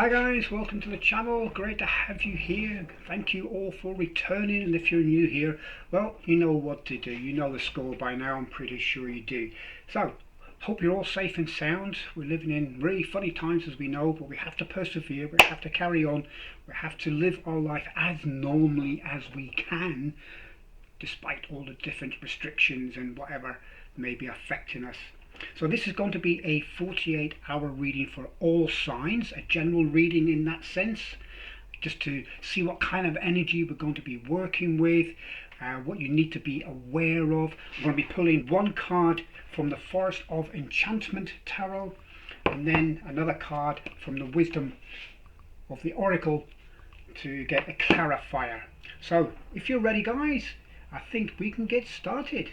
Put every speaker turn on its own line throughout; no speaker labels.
Hi guys, welcome to the channel. Great to have you here. Thank you all for returning, and if you're new here, well, you know what to do. You know the score by now, I'm pretty sure you do. So, hope you're all safe and sound. We're living in really funny times, as we know, but we have to persevere, we have to carry on, we have to live our life as normally as we can, despite all the different restrictions and whatever may be affecting us. So this is going to be a 48-hour reading for all signs, a general reading in that sense, just to see what kind of energy we're going to be working with, what you need to be aware of. I'm going to be pulling one card from the Forest of Enchantment Tarot, and then another card from the Wisdom of the Oracle to get a clarifier. So if you're ready guys, I think we can get started.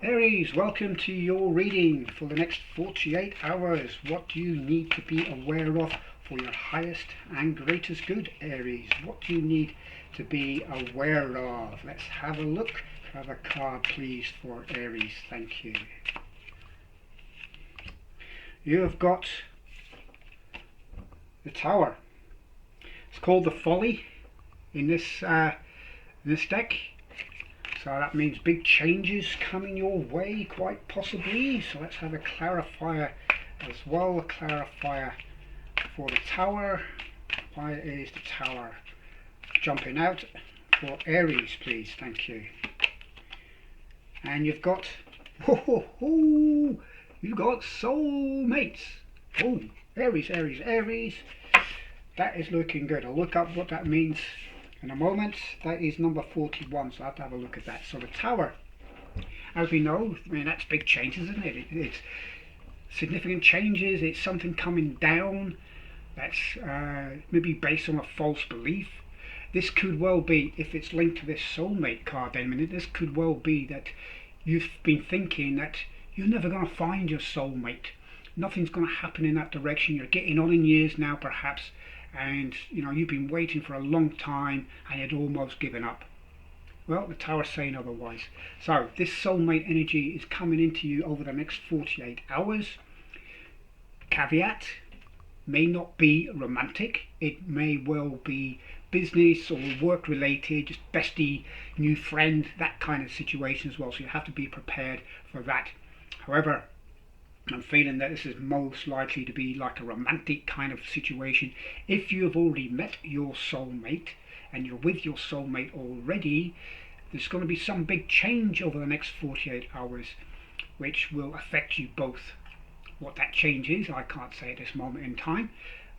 Aries, welcome to your reading for the next 48 hours. What do you need to be aware of for your highest and greatest good, Aries? What do you need to be aware of? Let's have a look. Have a card, please, for Aries. Thank you. You have got the Tower. It's called the Folly in this deck. So that means big changes coming your way, quite possibly. So let's have a clarifier as well. A clarifier for the Tower. Why is the Tower jumping out for Aries, please? Thank you. And you've got, you've got soulmates. Oh, Aries, Aries, Aries. That is looking good. I'll look up what that means in a moment. That is number 41, so I have to have a look at that. So the Tower, as we know, I mean, that's big changes, isn't it? It's significant changes. It's something coming down that's maybe based on a false belief. This could well be, if it's linked to this soulmate card, then I mean, this could well be that you've been thinking that you're never going to find your soulmate. Nothing's going to happen in that direction. You're getting on in years now, perhaps, and you know you've been waiting for a long time and you'd almost given up. Well, the Tower's saying otherwise. So this soulmate energy is coming into you over the next 48 hours. Caveat: may not be romantic. It may well be business or work related, just bestie, new friend, that kind of situation as well. So you have to be prepared for that. However, I'm feeling that this is most likely to be like a romantic kind of situation. If you have already met your soulmate and you're with your soulmate already, there's going to be some big change over the next 48 hours which will affect you both. What that change is, I can't say at this moment in time.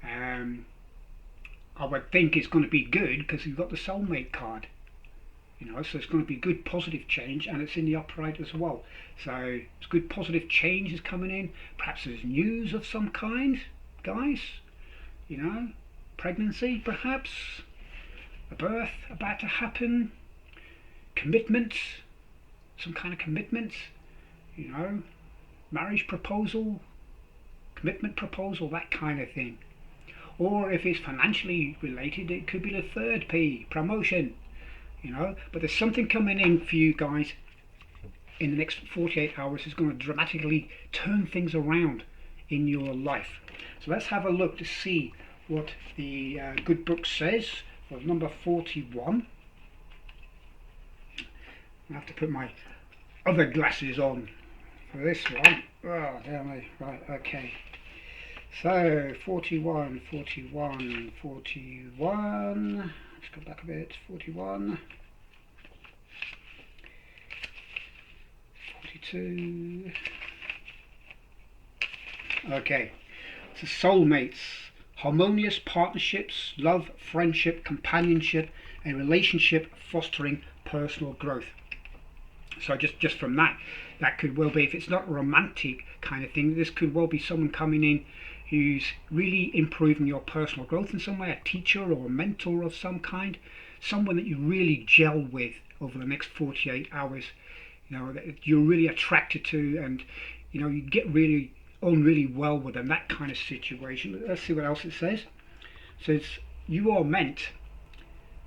I would think it's going to be good because you've got the soulmate card. You know, so it's going to be good positive change, and it's in the upright as well. So it's good positive change is coming in. Perhaps there's news of some kind, guys. You know, pregnancy perhaps, a birth about to happen, commitment, some kind of commitment. You know, marriage proposal, commitment proposal, that kind of thing. Or if it's financially related, it could be the third P, promotion. You know, but there's something coming in for you guys in the next 48 hours is going to dramatically turn things around in your life. So let's have a look to see what the good book says for number 41. I have to put my other glasses on for this one. Oh, damn me. Right, okay. So 41. Let's go back a bit. 41, 42. Okay, so soulmates, harmonious partnerships, love, friendship, companionship, a relationship fostering personal growth. So just from that could well be, if it's not a romantic kind of thing, this could well be someone coming in who's really improving your personal growth in some way, a teacher or a mentor of some kind, someone that you really gel with over the next 48 hours, you know, that you're really attracted to, and you know, you get really on really well with them, that kind of situation. Let's see what else it says. It says, you are meant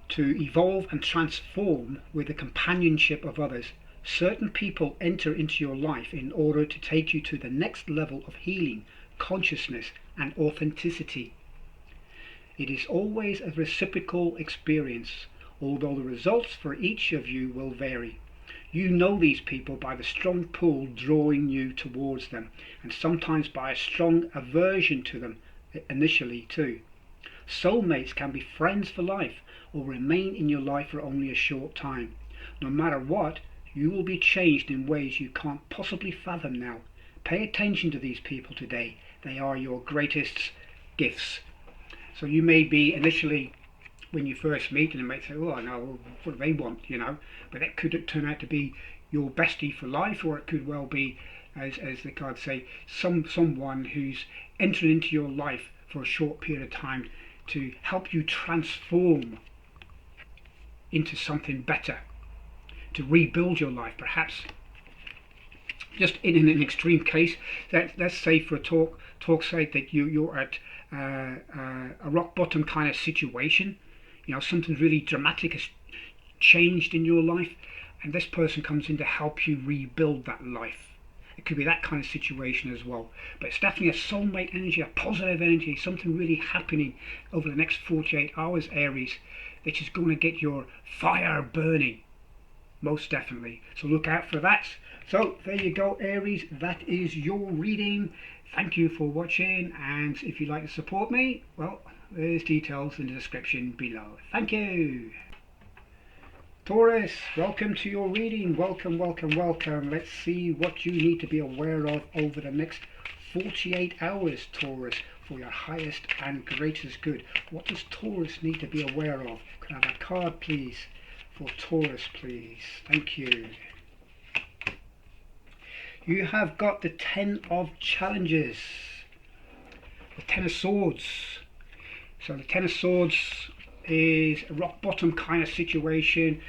to evolve and transform with the companionship of others. Certain people enter into your life in order to take you to the next level of healing, consciousness and authenticity. It is always a reciprocal experience, although the results for each of you will vary. You know these people by the strong pull drawing you towards them, and sometimes by a strong aversion to them initially too. Soulmates can be friends for life or remain in your life for only a short time. No matter what, you will be changed in ways you can't possibly fathom now. Pay attention to these people today. They are your greatest gifts. So you may be initially, when you first meet, and you might say, oh, no, what do they want, you know? But that could turn out to be your bestie for life, or it could well be, as the cards say, someone who's entered into your life for a short period of time to help you transform into something better, to rebuild your life, perhaps. Just in an extreme case, let's say for talk's sake that you're at a rock bottom kind of situation, you know, something really dramatic has changed in your life, and this person comes in to help you rebuild that life. It could be that kind of situation as well. But it's definitely a soulmate energy, a positive energy, something really happening over the next 48 hours, Aries, that is going to get your fire burning, most definitely. So look out for that. So there you go, Aries, that is your reading. Thank you for watching, and if you'd like to support me, well, there's details in the description below. Thank you. Taurus, welcome to your reading. Welcome, welcome, welcome. Let's see what you need to be aware of over the next 48 hours, Taurus, for your highest and greatest good. What does Taurus need to be aware of? Can I have a card, please, for Taurus, please? Thank you. You have got the 10 of challenges, the 10 of swords. So the 10 of swords is a rock bottom kind of situation,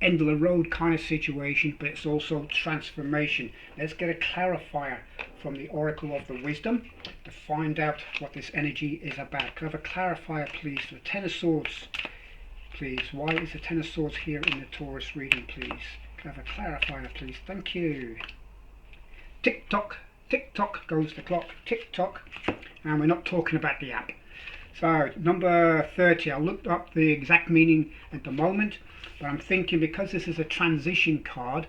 end of the road kind of situation, but it's also transformation. Let's get a clarifier from the Oracle of the Wisdom to find out what this energy is about. Can I have a clarifier, please, for the 10 of swords, please? Why is the 10 of swords here in the Taurus reading, please? Can I have a clarifier, please? Thank you. Tick tock, tick tock goes the clock, tick tock, and we're not talking about the app. So number 30, I looked up the exact meaning at the moment, but I'm thinking because this is a transition card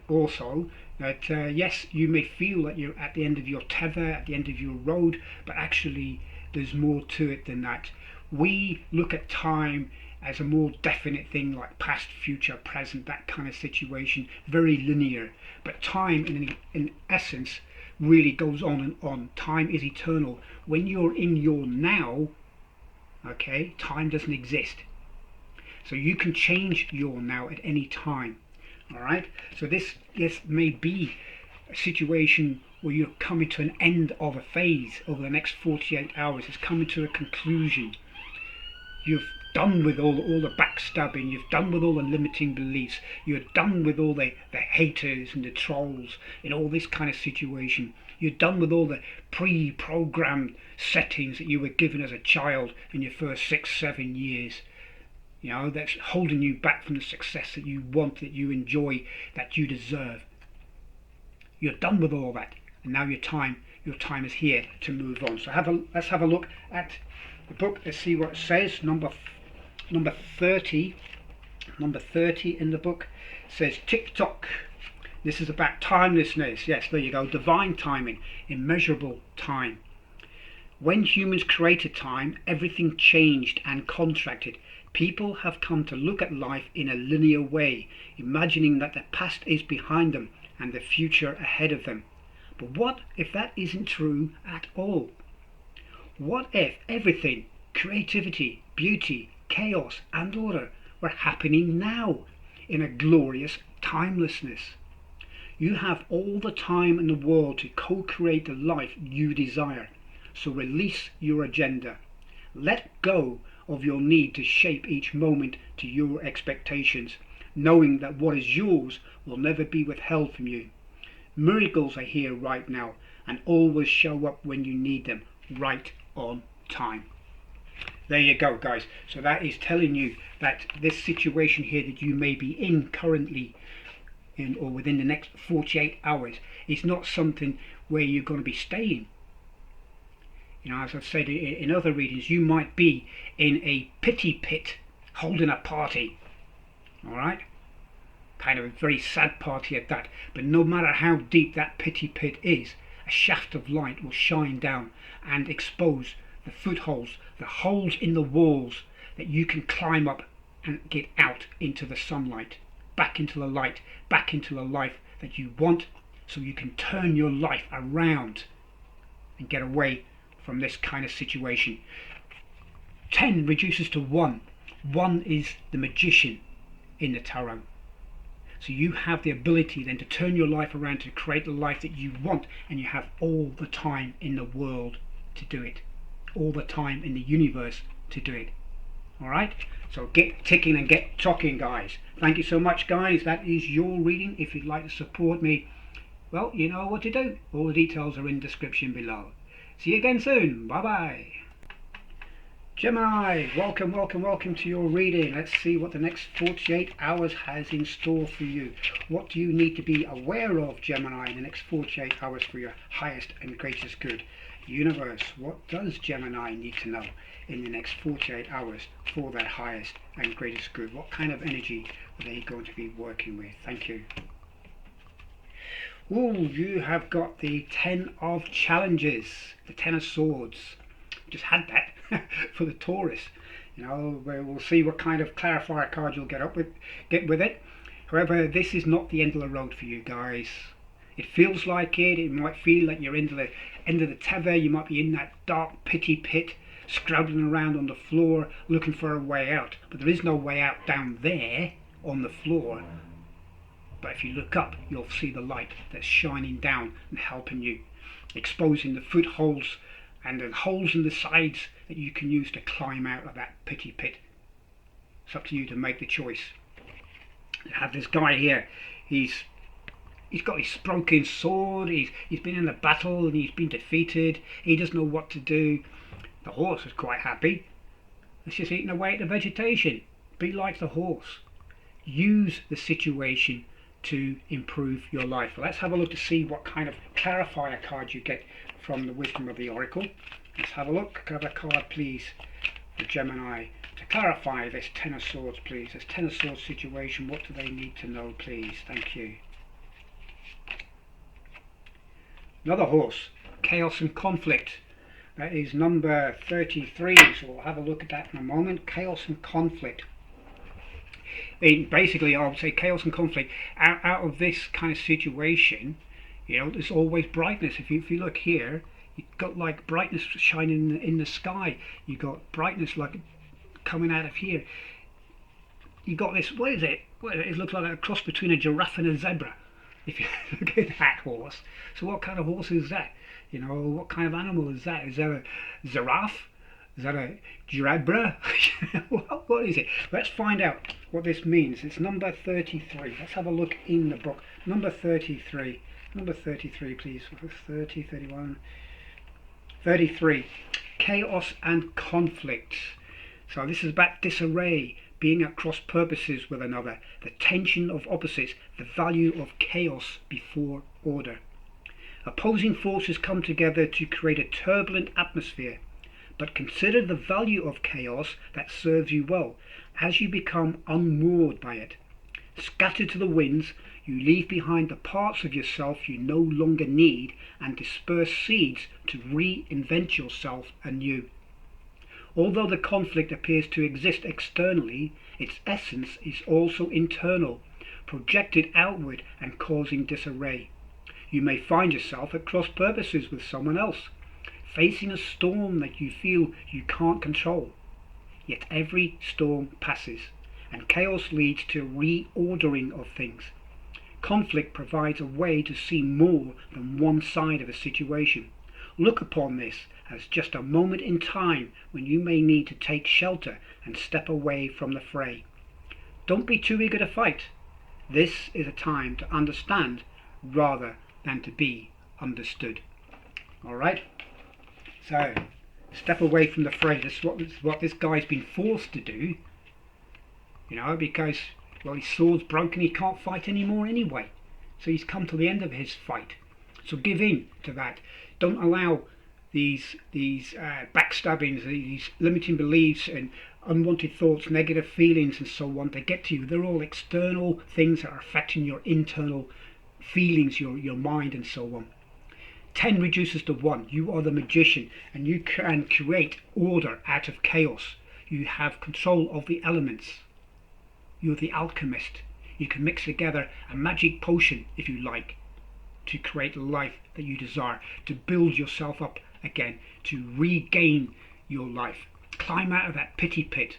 also, that yes, you may feel that you're at the end of your tether, at the end of your road, but actually there's more to it than that. We look at time as a more definite thing, like past, future, present, that kind of situation, very linear. But time in essence really goes on and on. Time is eternal. When you're in your now, okay, time doesn't exist. So you can change your now at any time. All right, so this may be a situation where you're coming to an end of a phase over the next 48 hours. It's coming to a conclusion. You've done with all the backstabbing, you've done with all the limiting beliefs, you're done with all the haters and the trolls in all this kind of situation. You're done with all the pre-programmed settings that you were given as a child in your first 6-7 years. You know, that's holding you back from the success that you want, that you enjoy, that you deserve. You're done with all that, and now your time is here to move on. So let's have a look at the book. Let's see what it says. Number 30 in the book says tick tock. This is about timelessness. Yes, there you go. Divine timing, immeasurable time. When humans created time, everything changed and contracted. People have come to look at life in a linear way, imagining that the past is behind them and the future ahead of them. But what if that isn't true at all? What if everything, creativity, beauty, chaos and order, were happening now in a glorious timelessness? You have all the time in the world to co-create the life you desire. So release your agenda. Let go of your need to shape each moment to your expectations, knowing that what is yours will never be withheld from you. Miracles are here right now and always show up when you need them, right on time. There you go, guys. So that is telling you that this situation here that you may be in currently, or within the next 48 hours, is not something where you're going to be staying. You know, as I've said in other readings, you might be in a pity pit holding a party, all right? Kind of a very sad party at that. But no matter how deep that pity pit is, a shaft of light will shine down and expose the footholds, the holes in the walls that you can climb up and get out into the sunlight, back into the light, back into the life that you want, so you can turn your life around and get away from this kind of situation. 10 reduces to 1. 1 is the magician in the tarot. So you have the ability then to turn your life around to create the life that you want, and you have all the time in the world to do it, all the time in the universe to do it. Alright, so get ticking and get talking, guys. Thank you so much, guys. That is your reading. If you'd like to support me, well, you know what to do. All the details are in the description below. See you again soon. Bye bye. Gemini, welcome, welcome, welcome to your reading. Let's see what the next 48 hours has in store for you. What do you need to be aware of, Gemini, in the next 48 hours for your highest and greatest good? Universe, what does Gemini need to know in the next 48 hours for their highest and greatest good? What kind of energy are they going to be working with? Thank you. Oh, you have got the 10 of challenges, the 10 of swords. Just had that for the Taurus. You know, we'll see what kind of clarifier card you'll get with it. However, this is not the end of the road for you guys. It feels like it. It might feel like you're into the end of the tether. You might be in that dark pity pit, scrabbling around on the floor looking for a way out. But there is no way out down there on the floor. But if you look up, you'll see the light that's shining down and helping you, exposing the footholds and the holes in the sides that you can use to climb out of that pity pit. It's up to you to make the choice. You have this guy here. He's got his broken sword. He's been in a battle and he's been defeated. He doesn't know what to do. The horse is quite happy. It's just eating away at the vegetation. Be like the horse. Use the situation to improve your life. Let's have a look to see what kind of clarifier card you get from the wisdom of the oracle. Let's have a look. Could I have a card, please, for Gemini to clarify this 10 of swords, please? This 10 of swords situation, what do they need to know, please? Thank you. Another horse, chaos and conflict. That is number 33, so we'll have a look at that in a moment. Chaos and conflict. Basically, I would say chaos and conflict. Out of this kind of situation, you know, there's always brightness. If you look here, you've got like brightness shining in the sky. You've got brightness like coming out of here. You got this. What is it? It looks like a cross between a giraffe and a zebra. If you look at that horse. So what kind of horse is that? You know, what kind of animal is that? Is that a giraffe? Is that a girabra? What is it? Let's find out what this means. It's number 33. Let's have a look in the book. Number 33. Number 33, please. 30, 31. 33. Chaos and conflict. So this is about disarray, being at cross purposes with another, the tension of opposites, the value of chaos before order. Opposing forces come together to create a turbulent atmosphere. But consider the value of chaos that serves you well, as you become unmoored by it. Scattered to the winds, you leave behind the parts of yourself you no longer need and disperse seeds to reinvent yourself anew. Although the conflict appears to exist externally, its essence is also internal, projected outward and causing disarray. You may find yourself at cross purposes with someone else, facing a storm that you feel you can't control. Yet every storm passes, and chaos leads to reordering of things. Conflict provides a way to see more than one side of a situation. Look upon this as just a moment in time when you may need to take shelter and step away from the fray. Don't be too eager to fight. This is a time to understand rather than to be understood. Alright? So, step away from the fray. This is what this guy's been forced to do. You know, because, well, his sword's broken, he can't fight anymore anyway. So he's come to the end of his fight. So give in to that. Don't allow backstabbings, these limiting beliefs and unwanted thoughts, negative feelings and so on, they get to you. They're all external things that are affecting your internal feelings, your mind and so on. 10 reduces to 1. You are the magician and you can create order out of chaos. You have control of the elements. You're the alchemist. You can mix together a magic potion, if you like, to create a life that you desire, to build yourself up again, to regain your life. Climb out of that pity pit.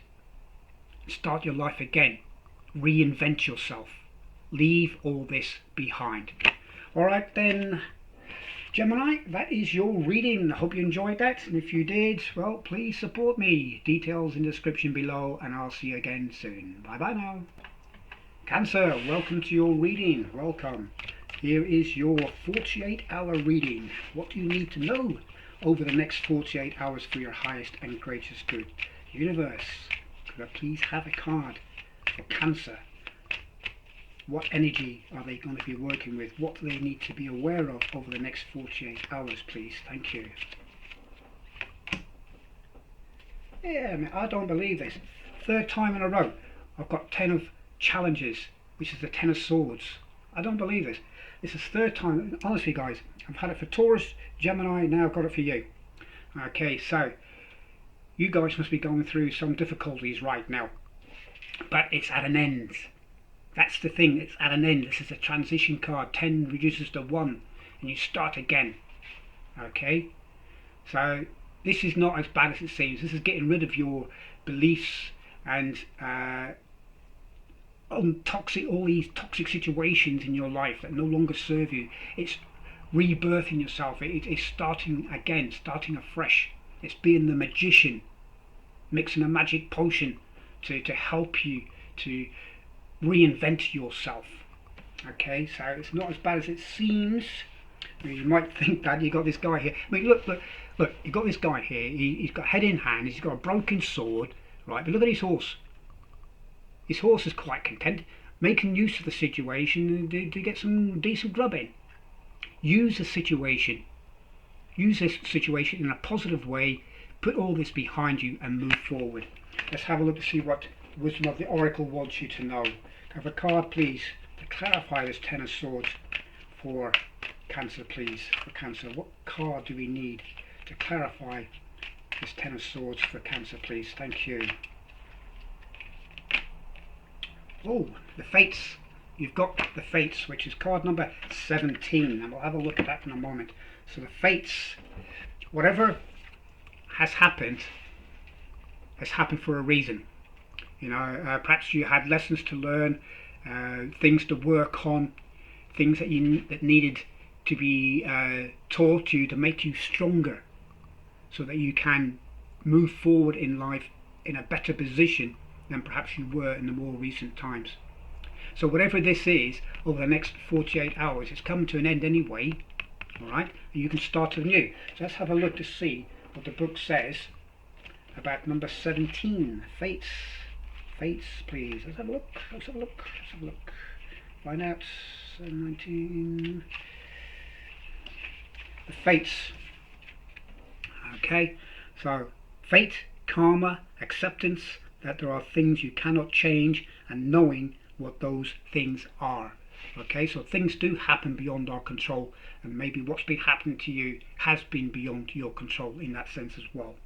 Start your life again. Reinvent yourself. Leave all this behind. Alright then, Gemini, that is your reading. I hope you enjoyed that, and if you did, well, please support me. Details in the description below, and I'll see you again soon. Bye bye now. Cancer, welcome to your reading. Welcome. Here is your 48-hour reading. What do you need to know over the next 48 hours for your highest and greatest good? Universe, could I please have a card for Cancer? What energy are they going to be working with? What do they need to be aware of over the next 48 hours, please? Thank you. Yeah, I don't believe this. Third time in a row, I've got 10 of challenges, which is the 10 of swords. I don't believe this. This is third time. Honestly, guys, I've had it for Taurus, Gemini, now I've got it for you. Okay, so you guys must be going through some difficulties right now, but it's at an end. That's the thing, it's at an end. This is a transition card. 10 reduces to 1 and you start again. Okay, so this is not as bad as it seems. This is getting rid of your beliefs and all these toxic situations in your life that no longer serve you. It's rebirthing yourself. It's starting again, starting afresh. It's being the magician, mixing a magic potion to help you to reinvent yourself. Okay, so it's not as bad as it seems. You might think that you got this guy here. I mean, look, you got this guy here. He's got head in hand. He's got a broken sword, right? But look at his horse. His horse is quite content, making use of the situation to get some decent grubbing. Use the situation. Use this situation in a positive way. Put all this behind you and move forward. Let's have a look to see what Wisdom of the Oracle wants you to know. Have a card, please, to clarify this 10 of swords for Cancer, please. For Cancer, what card do we need to clarify this 10 of swords for Cancer, please? Thank you. Oh, the Fates. You've got the Fates, which is card number 17, and we'll have a look at that in a moment. So the Fates, whatever has happened for a reason. You know, perhaps you had lessons to learn, things to work on, things that needed to be taught you to make you stronger, so that you can move forward in life in a better position than perhaps you were in the more recent times. So whatever this is, over the next 48 hours, it's come to an end anyway, alright, and you can start anew. So let's have a look to see what the book says about number 17, Fates. Fates, please. Let's have a look. Let's have a look. Let's have a look. Find out. 19. The Fates. Okay. So, fate, karma, acceptance that there are things you cannot change, and knowing what those things are. Okay. So things do happen beyond our control, and maybe what's been happening to you has been beyond your control in that sense as well.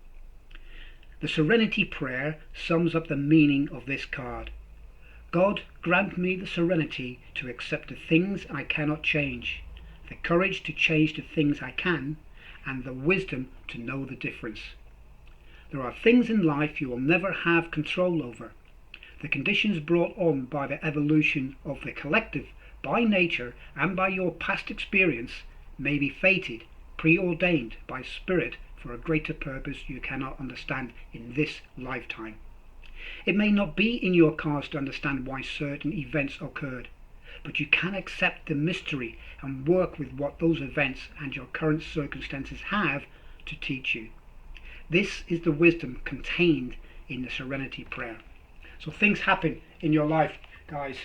The Serenity Prayer sums up the meaning of this card. God, grant me the serenity to accept the things I cannot change, the courage to change the things I can, and the wisdom to know the difference. There are things in life you will never have control over. The conditions brought on by the evolution of the collective, by nature and by your past experience, may be fated, preordained by spirit for a greater purpose you cannot understand in this lifetime. It may not be in your cards to understand why certain events occurred, but you can accept the mystery and work with what those events and your current circumstances have to teach you. This is the wisdom contained in the Serenity Prayer. So things happen in your life, guys.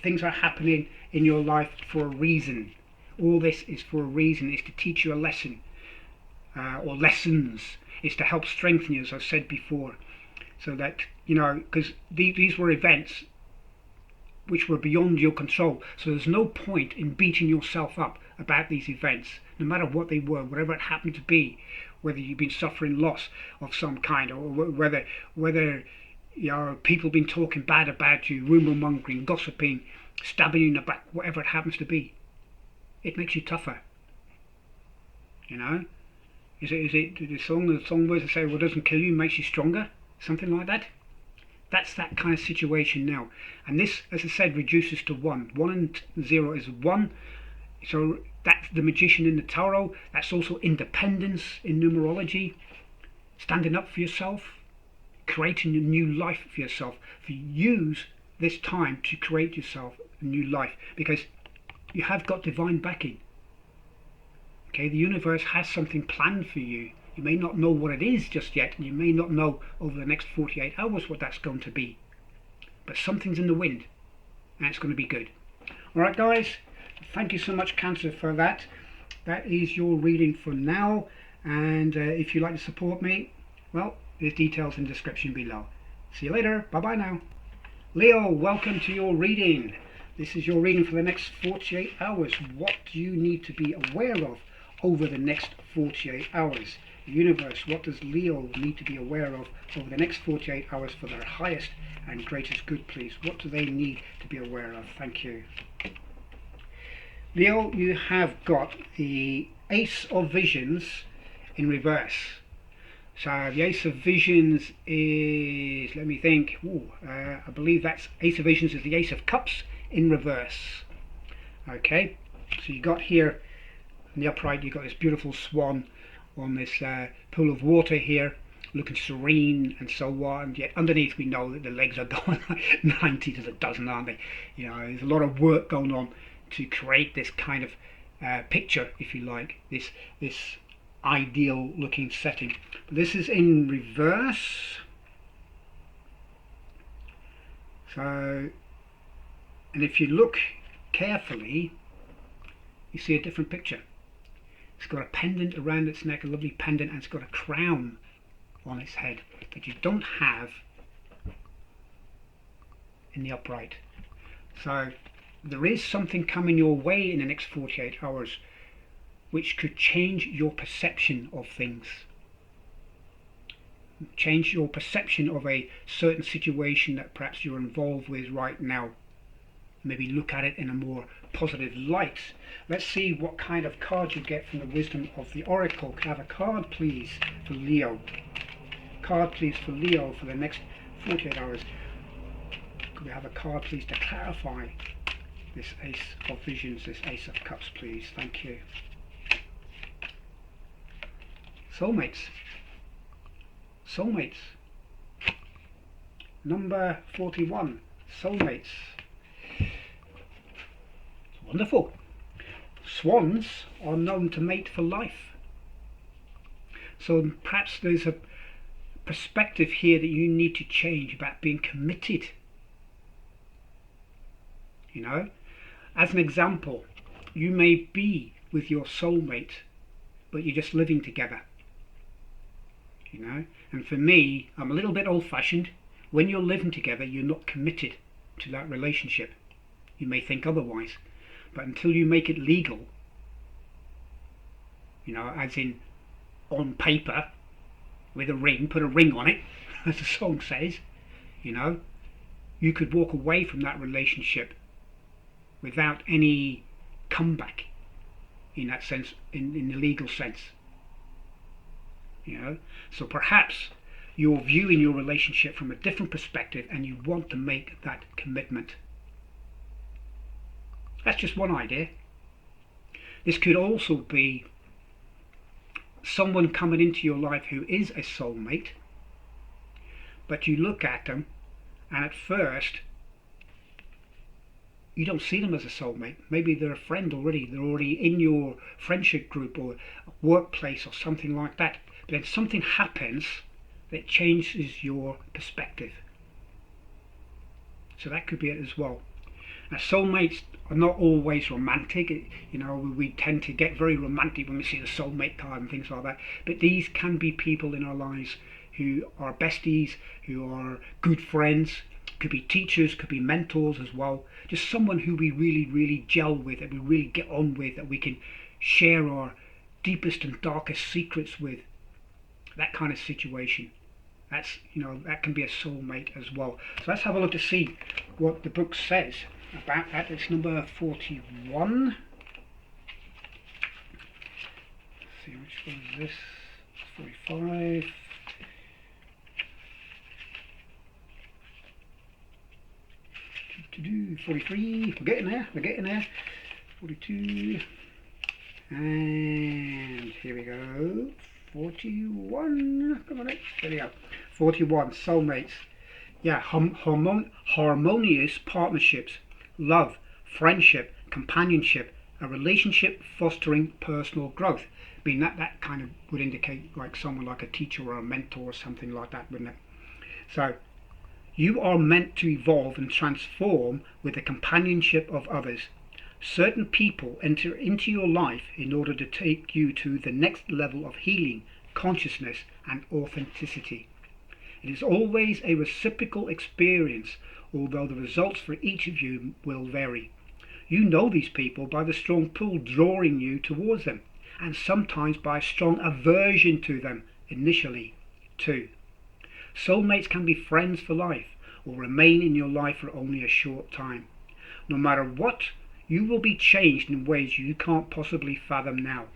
Things are happening in your life for a reason. All this is for a reason. It's to teach you a lesson. or lessons. It's to help strengthen you, as I said before, so that, you know, because these were events which were beyond your control. So there's no point in beating yourself up about these events, no matter what they were, whatever it happened to be, whether you've been suffering loss of some kind, or whether you know, people been talking bad about you, rumour mongering, gossiping, stabbing you in the back, whatever it happens to be. It makes you tougher. You know? Is it the song words that say, what doesn't kill you makes you stronger? Something like that? That's that kind of situation now. And this, as I said, reduces to 1. 1 and 0 is 1. So that's the magician in the tarot. That's also independence in numerology. Standing up for yourself. Creating a new life for yourself. Use this time to create yourself a new life. Because you have got divine backing. Okay, the universe has something planned for you. You may not know what it is just yet, and you may not know over the next 48 hours what that's going to be. But something's in the wind, and it's going to be good. Alright guys, thank you so much Cancer for that. That is your reading for now, and if you'd like to support me, well, there's details in the description below. See you later, bye bye now. Leo, welcome to your reading. This is your reading for the next 48 hours. What do you need to be aware of over the next 48 hours? Universe, what does Leo need to be aware of over the next 48 hours for their highest and greatest good, please? What do they need to be aware of? Thank you. Leo, you have got the Ace of Visions in reverse. So the Ace of Visions is, let me think, I believe that's Ace of Visions is the Ace of Cups in reverse. Okay, so you got here in the upright, you've got this beautiful swan on this pool of water here, looking serene and so on. Yet underneath we know that the legs are going like 90 to the dozen, aren't they? You know, there's a lot of work going on to create this kind of picture, if you like, this ideal looking setting. But this is in reverse. So, and if you look carefully, you see a different picture. It's got a pendant around its neck, a lovely pendant, and it's got a crown on its head that you don't have in the upright. So there is something coming your way in the next 48 hours which could change your perception of things. Change your perception of a certain situation that perhaps you're involved with right now. Maybe look at it in a more positive light. Let's see what kind of card you get from the wisdom of the oracle. Can I have a card please for Leo? Card please for Leo for the next 48 hours. Could we have a card please to clarify this Ace of Visions, this Ace of Cups please? Thank you. Soulmates. Soulmates. Number 41. Soulmates. Wonderful. Swans are known to mate for life. So perhaps there's a perspective here that you need to change about being committed. You know, as an example, you may be with your soulmate, but you're just living together. You know, and for me, I'm a little bit old-fashioned. When you're living together, you're not committed to that relationship. You may think otherwise. But until you make it legal, you know, as in on paper, with a ring, put a ring on it, as the song says, you know, you could walk away from that relationship without any comeback in that sense, in the legal sense. You know, so perhaps you're viewing your relationship from a different perspective and you want to make that commitment. That's just one idea. This could also be someone coming into your life who is a soulmate, but you look at them and at first you don't see them as a soulmate. Maybe they're a friend already, they're already in your friendship group or workplace or something like that. But then something happens that changes your perspective. So that could be it as well. Now, soulmates are not always romantic. You know, we tend to get very romantic when we see the soulmate card and things like that. But these can be people in our lives who are besties, who are good friends, could be teachers, could be mentors as well. Just someone who we really, really gel with, that we really get on with, that we can share our deepest and darkest secrets with. That kind of situation. That's, you know, that can be a soulmate as well. So let's have a look to see what the book says about that. It's number 41. Let's see, which one is this? 45. 43. We're getting there. 42. And here we go. 41. Come on, there we go. 41. Soulmates. Yeah, harmonious partnerships, love, friendship, companionship, a relationship fostering personal growth. I mean, that kind of would indicate like someone like a teacher or a mentor or something like that, wouldn't it? So, you are meant to evolve and transform with the companionship of others. Certain people enter into your life in order to take you to the next level of healing, consciousness, and authenticity. It is always a reciprocal experience, although the results for each of you will vary. You know these people by the strong pull drawing you towards them, and sometimes by a strong aversion to them initially, too. Soulmates can be friends for life, or remain in your life for only a short time. No matter what, you will be changed in ways you can't possibly fathom now.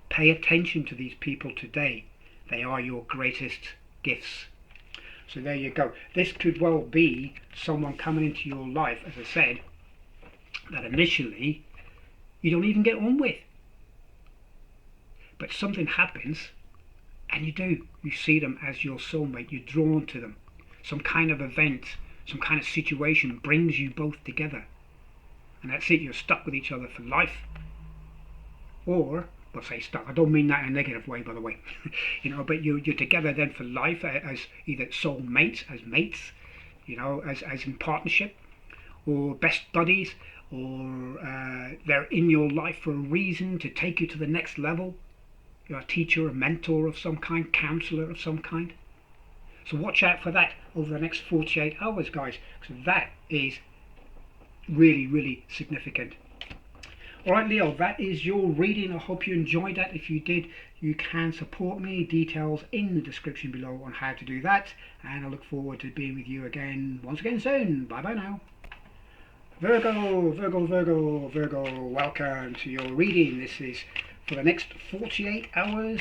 Pay attention to these people today. They are your greatest gifts. So there you go. This could well be someone coming into your life, as I said, that initially you don't even get on with. But something happens and you do. You see them as your soulmate. You're drawn to them. Some kind of event, some kind of situation brings you both together. And that's it. You're stuck with each other for life. Or, well, say stuck. I don't mean that in a negative way, by the way. You know, but you're together then for life as either soulmates, as mates, you know, as in partnership, or best buddies, or they're in your life for a reason to take you to the next level. You're a teacher, a mentor of some kind, counselor of some kind. So watch out for that over the next 48 hours, guys, because that is really, really significant. Alright, Leo, that is your reading. I hope you enjoyed that. If you did, you can support me. Details in the description below on how to do that. And I look forward to being with you again once again soon. Bye bye now. Virgo, Virgo, Virgo, Virgo, welcome to your reading. This is for the next 48 hours.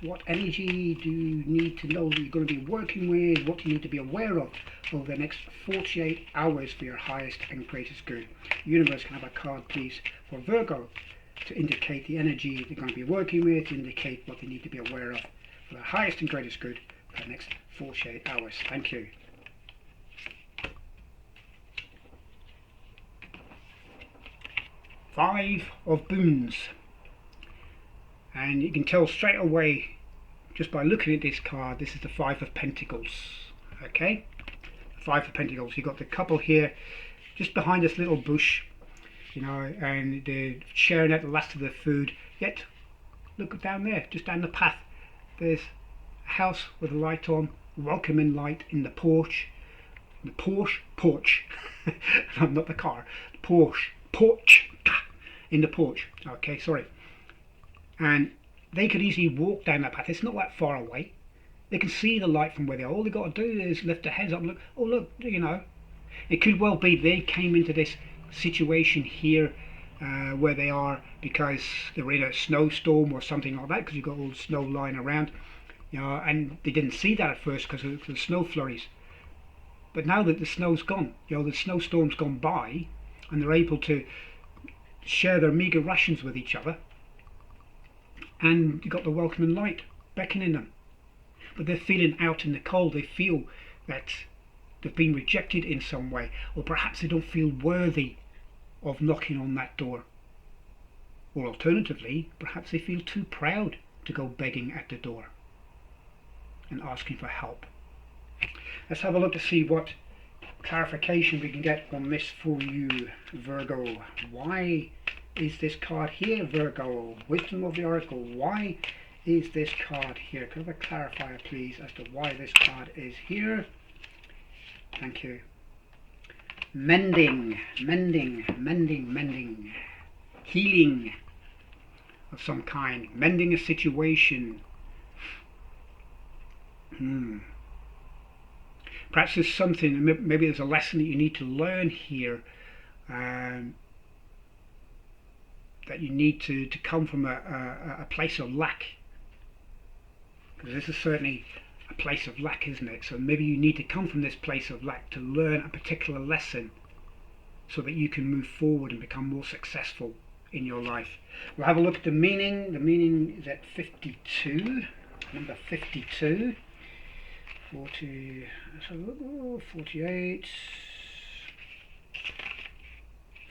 What energy do you need to know that you're going to be working with? What do you need to be aware of over the next 48 hours for your highest and greatest good? Universe, can I have a card, please, for Virgo to indicate the energy they're going to be working with, to indicate what they need to be aware of for the highest and greatest good for the next 48 hours. Thank you. Five of Boons. And you can tell straight away just by looking at this card, this is the Five of Pentacles. Okay, Five of Pentacles. You've got the couple here just behind this little bush, you know, and they're sharing out the last of their food. Yet look down there, just down the path, there's a house with a light on, welcoming light in the porch. The porch not the car, porch in the porch. Okay, sorry. And they could easily walk down that path. It's not that far away. They can see the light from where they are. All they've got to do is lift their heads up and look. Oh, look, you know. It could well be they came into this situation here where they are because they were in a snowstorm or something like that, because you've got all the snow lying around. You know, and they didn't see that at first because of the snow flurries. But now that the snow's gone, you know, the snowstorm's gone by, and they're able to share their meagre rations with each other, and you got the welcoming light beckoning them. But they're feeling out in the cold. They feel that they've been rejected in some way, or perhaps they don't feel worthy of knocking on that door. Or alternatively, perhaps they feel too proud to go begging at the door and asking for help. Let's have a look to see what clarification we can get on this for you, Virgo. Why is this card here, Virgo? Wisdom of the Oracle. Why is this card here? Could I have a clarifier, please, as to why this card is here? Thank you. Mending, mending, mending, mending. Healing of some kind. Mending a situation. Perhaps there's something, maybe there's a lesson that you need to learn here, that you need to come from a place of lack, because this is certainly a place of lack, isn't it? So maybe you need to come from this place of lack to learn a particular lesson so that you can move forward and become more successful in your life. We'll have a look at the meaning. The meaning is at 52, number 52. 40, 48,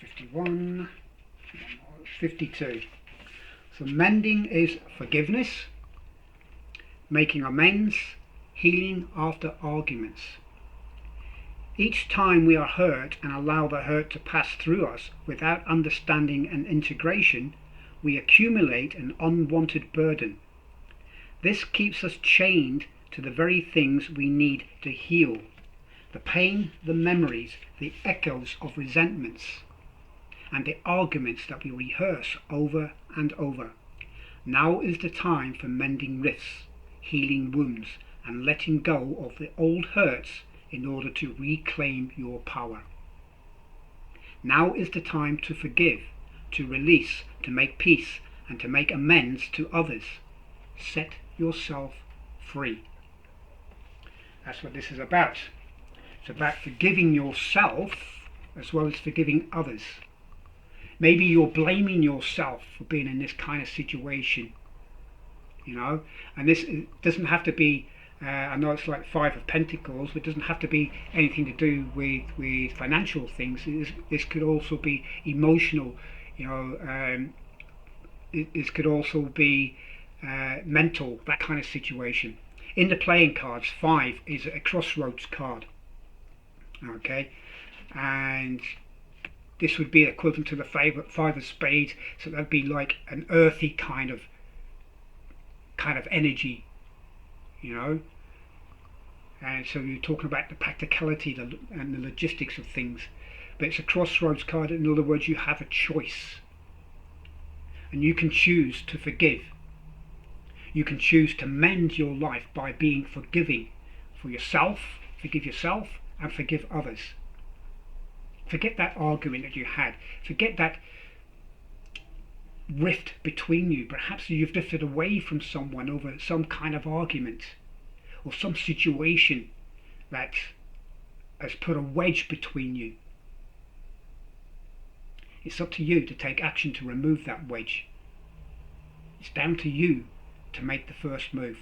51, 52. So mending is forgiveness, making amends, healing after arguments. Each time we are hurt and allow the hurt to pass through us without understanding and integration, we accumulate an unwanted burden. This keeps us chained to the very things we need to heal: the pain, the memories, the echoes of resentments, and the arguments that we rehearse over and over. Now is the time for mending rifts, healing wounds, and letting go of the old hurts in order to reclaim your power. Now is the time to forgive, to release, to make peace, and to make amends to others. Set yourself free. That's what this is about. It's about forgiving yourself as well as forgiving others. Maybe you're blaming yourself for being in this kind of situation, and this doesn't have to be, I know it's like Five of Pentacles, but it doesn't have to be anything to do with financial things. This could also be emotional, this could also be mental, that kind of situation. In the playing cards, 5 is a crossroads card, okay, and this would be equivalent to the 5 of spades, so that'd be like an earthy kind of energy, and so you're talking about the practicality and the logistics of things. But it's a crossroads card. In other words, you have a choice, and you can choose to forgive. You can choose to mend your life by being forgiving for yourself, forgive yourself, and forgive others. Forget that argument that you had. Forget that rift between you. Perhaps you've drifted away from someone over some kind of argument or some situation that has put a wedge between you. It's up to you to take action to remove that wedge. It's down to you to make the first move,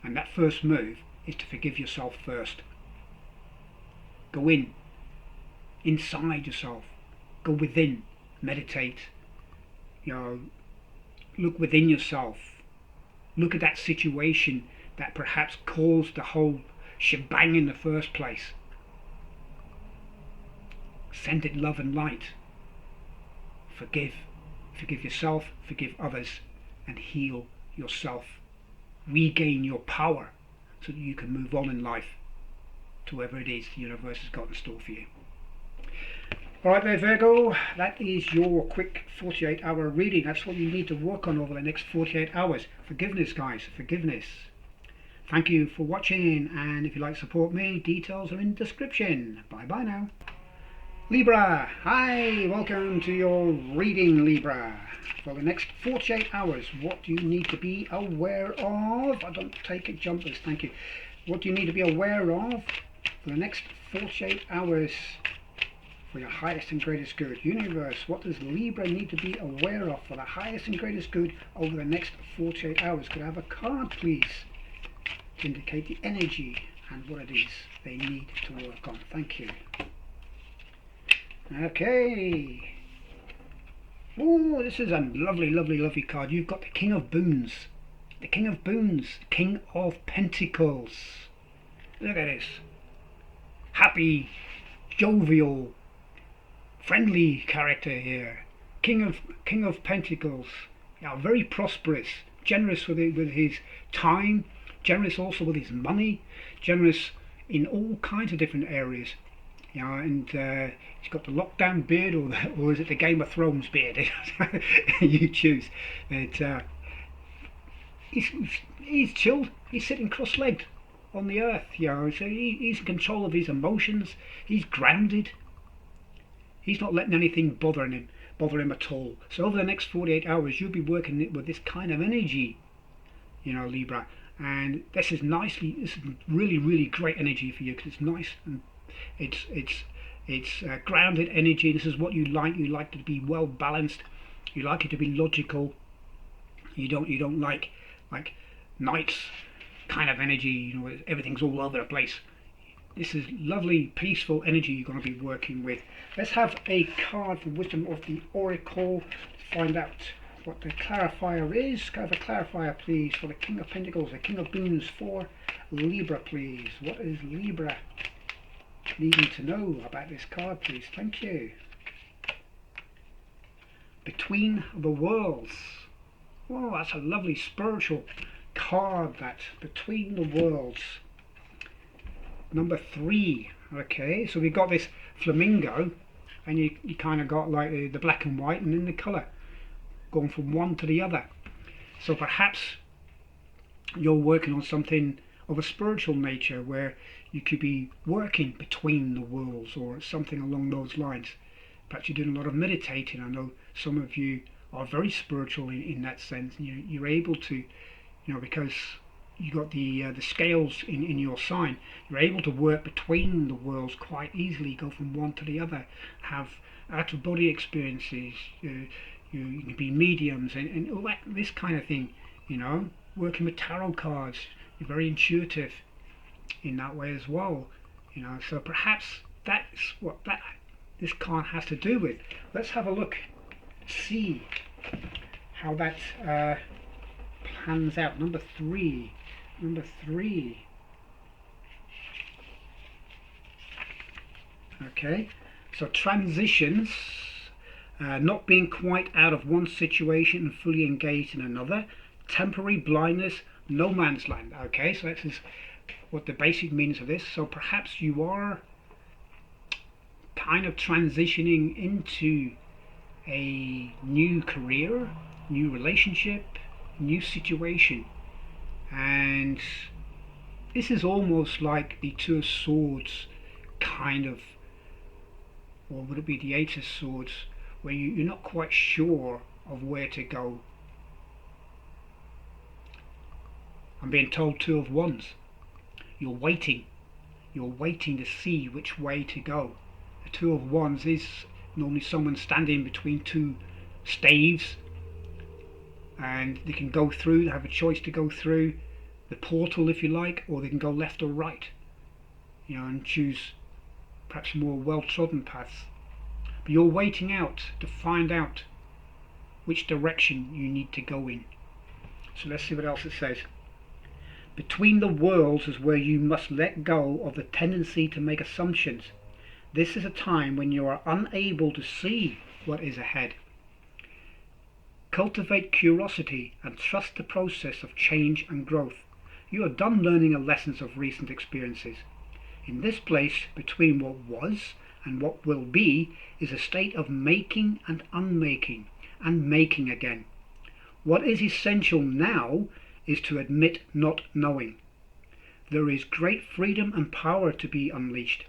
and that first move is to forgive yourself first. Go inside yourself, go within, meditate, look within yourself, look at that situation that perhaps caused the whole shebang in the first place. Send it love and light. Forgive yourself, forgive others, and heal yourself. Regain your power so that you can move on in life to whatever it is the universe has got in store for you. Alright there, Virgo, that is your quick 48-hour reading. That's what you need to work on over the next 48 hours. Forgiveness, guys, forgiveness. Thank you for watching, and if you'd like to support me, details are in the description. Bye bye now. Libra, hi, welcome to your reading, Libra. For the next 48 hours, what do you need to be aware of? I don't take it jumpers, thank you. What do you need to be aware of for the next 48 hours for your highest and greatest good? Universe, what does Libra need to be aware of for the highest and greatest good over the next 48 hours? Could I have a card, please, to indicate the energy and what it is they need to work on? Thank you. Okay. Oh, this is a lovely, lovely, lovely card. You've got the King of Boons. The King of Boons. King of Pentacles. Look at this. happy, jovial, friendly character here. King of Pentacles. Very prosperous, generous with his time, generous also with his money, generous in all kinds of different areas. And he's got the lockdown beard, or is it the Game of Thrones beard? You choose. But he's chilled. He's sitting cross-legged on the earth. So he's in control of his emotions. He's grounded. He's not letting anything bother him at all. So over the next 48 hours, you'll be working with this kind of energy, Libra. And this is really, really great energy for you, because it's nice and it's grounded energy. This is what you like. You like it to be well balanced. You like it to be logical. You don't like nights kind of energy. Everything's all over the place. This is lovely, peaceful energy you're going to be working with. Let's have a card for Wisdom of the Oracle to find out what the clarifier is. Can I have a clarifier, please, for the King of Pentacles, the King of Beans for Libra, please. What is Libra needing to know about this card, please? Thank you. Between the Worlds. Oh, that's a lovely spiritual card, that. Between the Worlds. Number 3. Okay, so we've got this flamingo, and you kind of got like the black and white, and then the colour going from one to the other. So perhaps you're working on something of a spiritual nature, where you could be working between the worlds, or something along those lines. Perhaps you're doing a lot of meditating. I know some of you are very spiritual in that sense. You're able to, because you got the scales in your sign, you're able to work between the worlds quite easily, go from one to the other, have out of body experiences. You can be mediums and all that, this kind of thing. Working with tarot cards, you're very intuitive in that way as well. So perhaps that's what this card has to do with. Let's have a look, see how that pans out. Number 3. Okay, so transitions, not being quite out of one situation and fully engaged in another, temporary blindness, no man's land. Okay, so this is what the basic means of this. So perhaps you are kind of transitioning into a new career, new relationship, new situation. And this is almost like the Two of Swords kind of, or would it be the Eight of Swords, where you're not quite sure of where to go. I'm being told Two of Wands. You're waiting to see which way to go. The Two of Wands is normally someone standing between two staves, and they can go through, they have a choice to go through the portal, if you like, or they can go left or right, and choose perhaps more well-trodden paths. But you're waiting out to find out which direction you need to go in. So let's see what else it says. Between the worlds is where you must let go of the tendency to make assumptions. This is a time when you are unable to see what is ahead. Cultivate curiosity and trust the process of change and growth. You are done learning the lessons of recent experiences. In this place, between what was and what will be, is a state of making and unmaking, and making again. What is essential now is to admit not knowing. There is great freedom and power to be unleashed.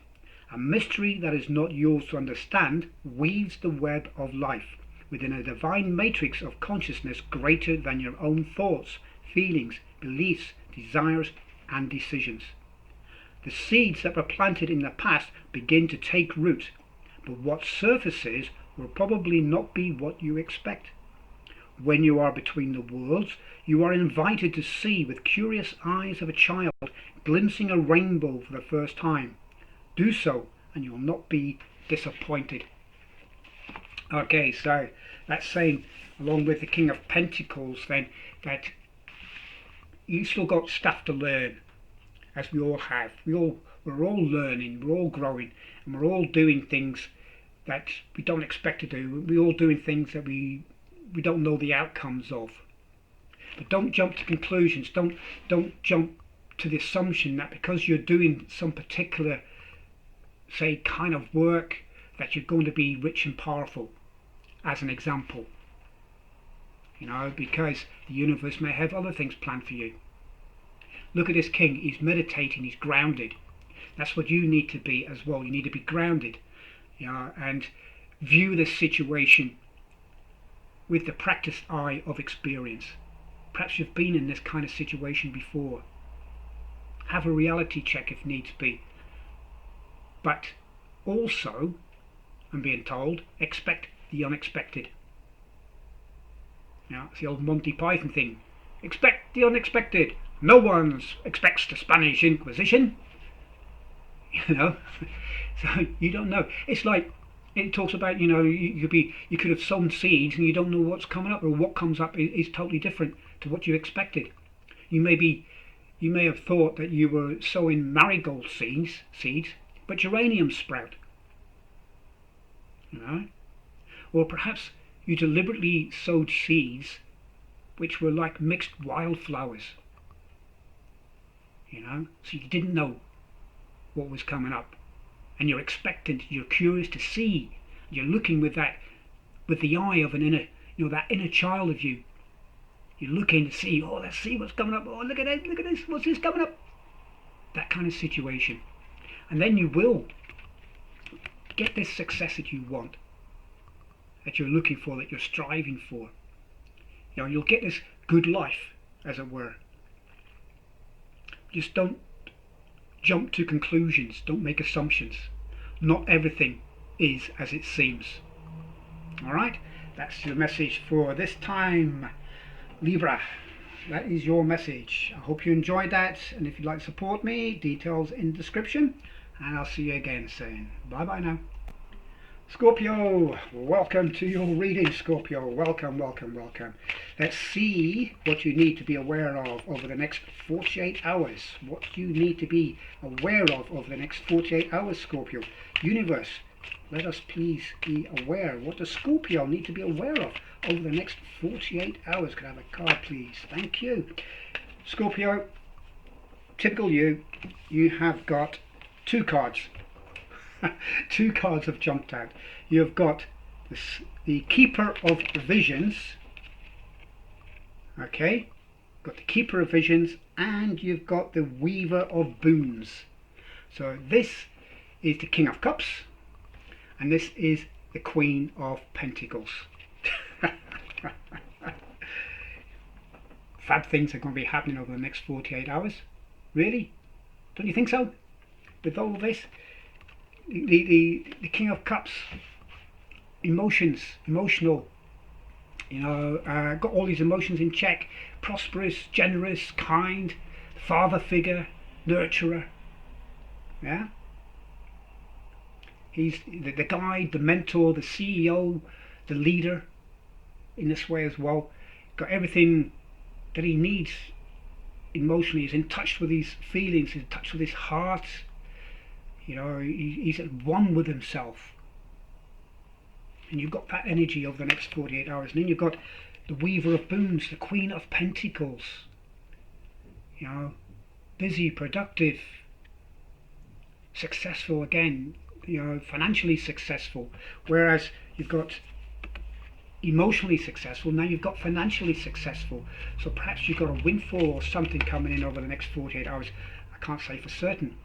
A mystery that is not yours to understand weaves the web of life within a divine matrix of consciousness greater than your own thoughts, feelings, beliefs, desires, and decisions. The seeds that were planted in the past begin to take root, but what surfaces will probably not be what you expect. When you are between the worlds, you are invited to see with curious eyes of a child glimpsing a rainbow for the first time. Do so, and you will not be disappointed. Okay, so that's saying, along with the King of Pentacles, then, that you still got stuff to learn, as we all have. We're We're all learning, we're all growing, and we're all doing things that we don't expect to do. We're all doing things that we don't know the outcomes of. But don't jump to conclusions. Don't jump to the assumption that because you're doing some particular, say, kind of work, that you're going to be rich and powerful, as an example. Because the universe may have other things planned for you. Look at this king. He's meditating. He's grounded. That's what you need to be as well. You need to be grounded, and view this situation with the practiced eye of experience. Perhaps you've been in this kind of situation before. Have a reality check if needs be. But also, I'm being told, expect the unexpected. It's the old Monty Python thing. Expect the unexpected. No one expects the Spanish Inquisition. So you don't know. It's like it talks about, you could have sown seeds and you don't know what's coming up, or what comes up is totally different to what you expected. You may have thought that you were sowing marigold seeds, but geraniums sprout. Or perhaps you deliberately sowed seeds which were like mixed wildflowers. So you didn't know what was coming up, and you're expectant, you're curious to see, you're looking with the eye of an inner, that inner child of you. You're looking to see, let's see what's coming up. Oh, look at this, what's this coming up? That kind of situation. And then you will get this success that you want, that you're looking for, that you're striving for. You'll get this good life, as it were. Just don't jump to conclusions. Don't make assumptions. Not everything is as it seems. Alright? That's your message for this time, Libra. That is your message. I hope you enjoyed that, and if you'd like to support me, details in the description, and I'll see you again soon. Bye bye now. Scorpio, welcome to your reading, Scorpio. Welcome. Let's see what you need to be aware of over the next 48 hours. What you need to be aware of over the next 48 hours, Scorpio. Universe, let us please be aware. What does Scorpio need to be aware of over the next 48 hours? Could I have a card, please? Thank you. Scorpio, typical you have got two cards. Two cards have jumped out. You've got the Keeper of Visions. Okay, got the Keeper of Visions, and you've got the Weaver of Boons. So this is the King of Cups, and this is the Queen of Pentacles. Fab things are going to be happening over the next 48 hours. Really? Don't you think so? With all this, the King of Cups, emotional, got all these emotions in check. Prosperous, generous, kind, father figure, nurturer. Yeah. He's the guide, the mentor, the CEO, the leader in this way as well. Got everything that he needs emotionally. He's in touch with his feelings, he's in touch with his heart. He's at one with himself. And you've got that energy over the next 48 hours. And then you've got the Weaver of Boons, the Queen of Pentacles. Busy, productive, successful again, financially successful. Whereas you've got emotionally successful, now you've got financially successful. So perhaps you've got a windfall or something coming in over the next 48 hours. I can't say for certain.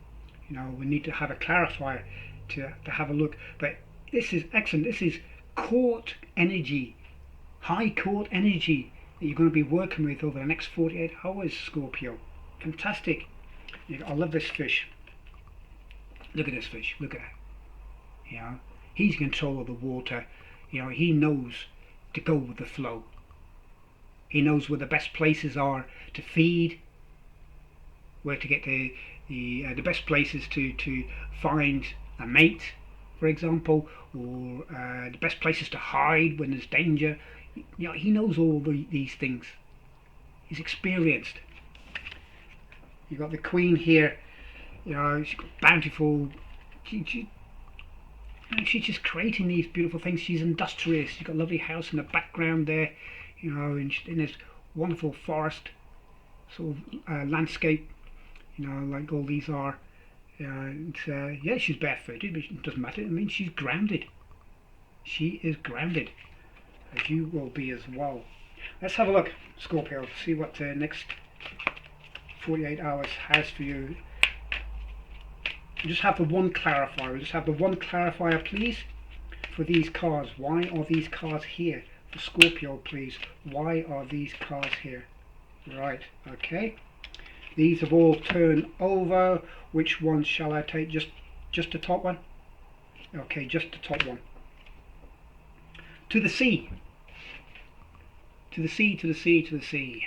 We need to have a clarifier to have a look. But this is excellent. This is court energy, high court energy that you're going to be working with over the next 48 hours, Scorpio. Fantastic. I love this fish. Look at this fish. Look at that. He's in control of the water. He knows to go with the flow. He knows where the best places are to feed, where to get the best places to find a mate, for example, or the best places to hide when there's danger. He knows all these things. He's experienced. You've got the Queen here You know, she's got bountiful. She's just creating these beautiful things. She's industrious. She's got a lovely house in the background there, you know, and in this wonderful forest sort of landscape, you know, like all these are. And yeah, she's barefooted, but it doesn't matter. I mean, she's grounded. She is grounded, as you will be as well. Let's have a look, Scorpio, see what the next 48 hours has for you. We just have the one clarifier. We'll just have the one clarifier, please, for these cards. Why are these cards here? For Scorpio, please. Why are these cards here? Right, okay. These have all turned over. Which one shall I take? Just the top one? Okay, just the top one. To the sea. To the sea, to the sea, to the sea.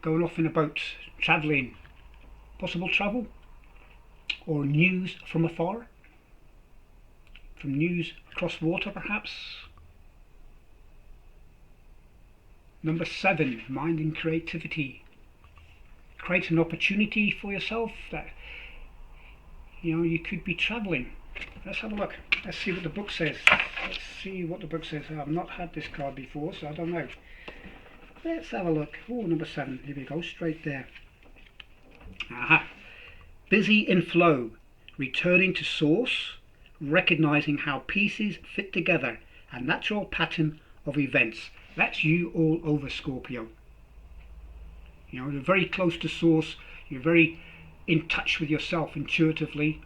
Going off in a boat, travelling. Possible travel? Or news from afar? From news across water, perhaps? Number 7, mind and creativity. Create an opportunity for yourself that, you know, you could be travelling. Let's have a look. Let's see what the book says. Let's see what the book says. I've not had this card before, so I don't know. Let's have a look. Oh, number 7. Here we go, straight there. Aha. Busy in flow, returning to source, recognizing how pieces fit together, a natural pattern of events. That's you all over, Scorpio. You know, you're very close to source. You're very in touch with yourself intuitively.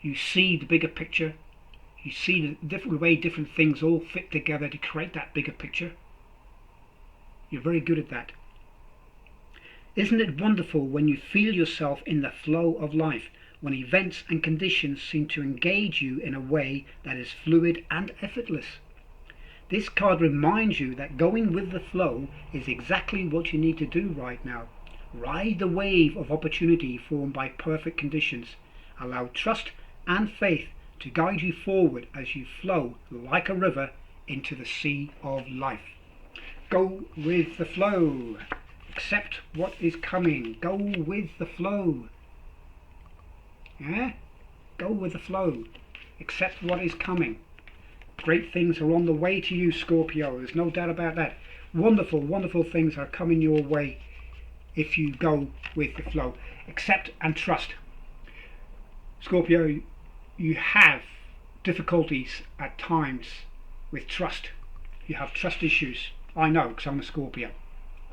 You see the bigger picture. You see the different way different things all fit together to create that bigger picture. You're very good at that. Isn't it wonderful when you feel yourself in the flow of life, when events and conditions seem to engage you in a way that is fluid and effortless? This card reminds you that going with the flow is exactly what you need to do right now. Ride the wave of opportunity formed by perfect conditions. Allow trust and faith to guide you forward as you flow like a river into the sea of life. Go with the flow. Accept what is coming. Go with the flow. Yeah? Go with the flow. Accept what is coming. Great things are on the way to you, Scorpio. There's no doubt about that. Wonderful, wonderful things are coming your way if you go with the flow. Accept and trust. Scorpio, you have difficulties at times with trust. You have trust issues. I know, because I'm a Scorpio.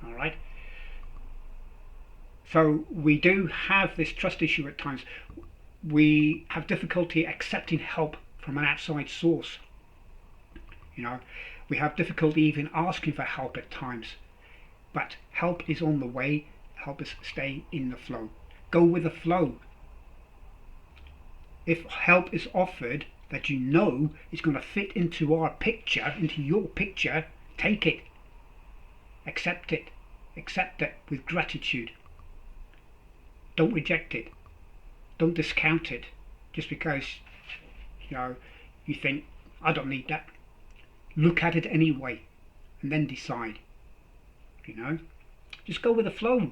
Alright? So we do have this trust issue at times. We have difficulty accepting help from an outside source. You know, we have difficulty even asking for help at times. But help is on the way. Help us stay in the flow. Go with the flow. If help is offered that you know is going to fit into our picture, into your picture, take it. Accept it. Accept it with gratitude. Don't reject it. Don't discount it just because, you know, you think, I don't need that. Look at it anyway and then decide. You know, just go with the flow.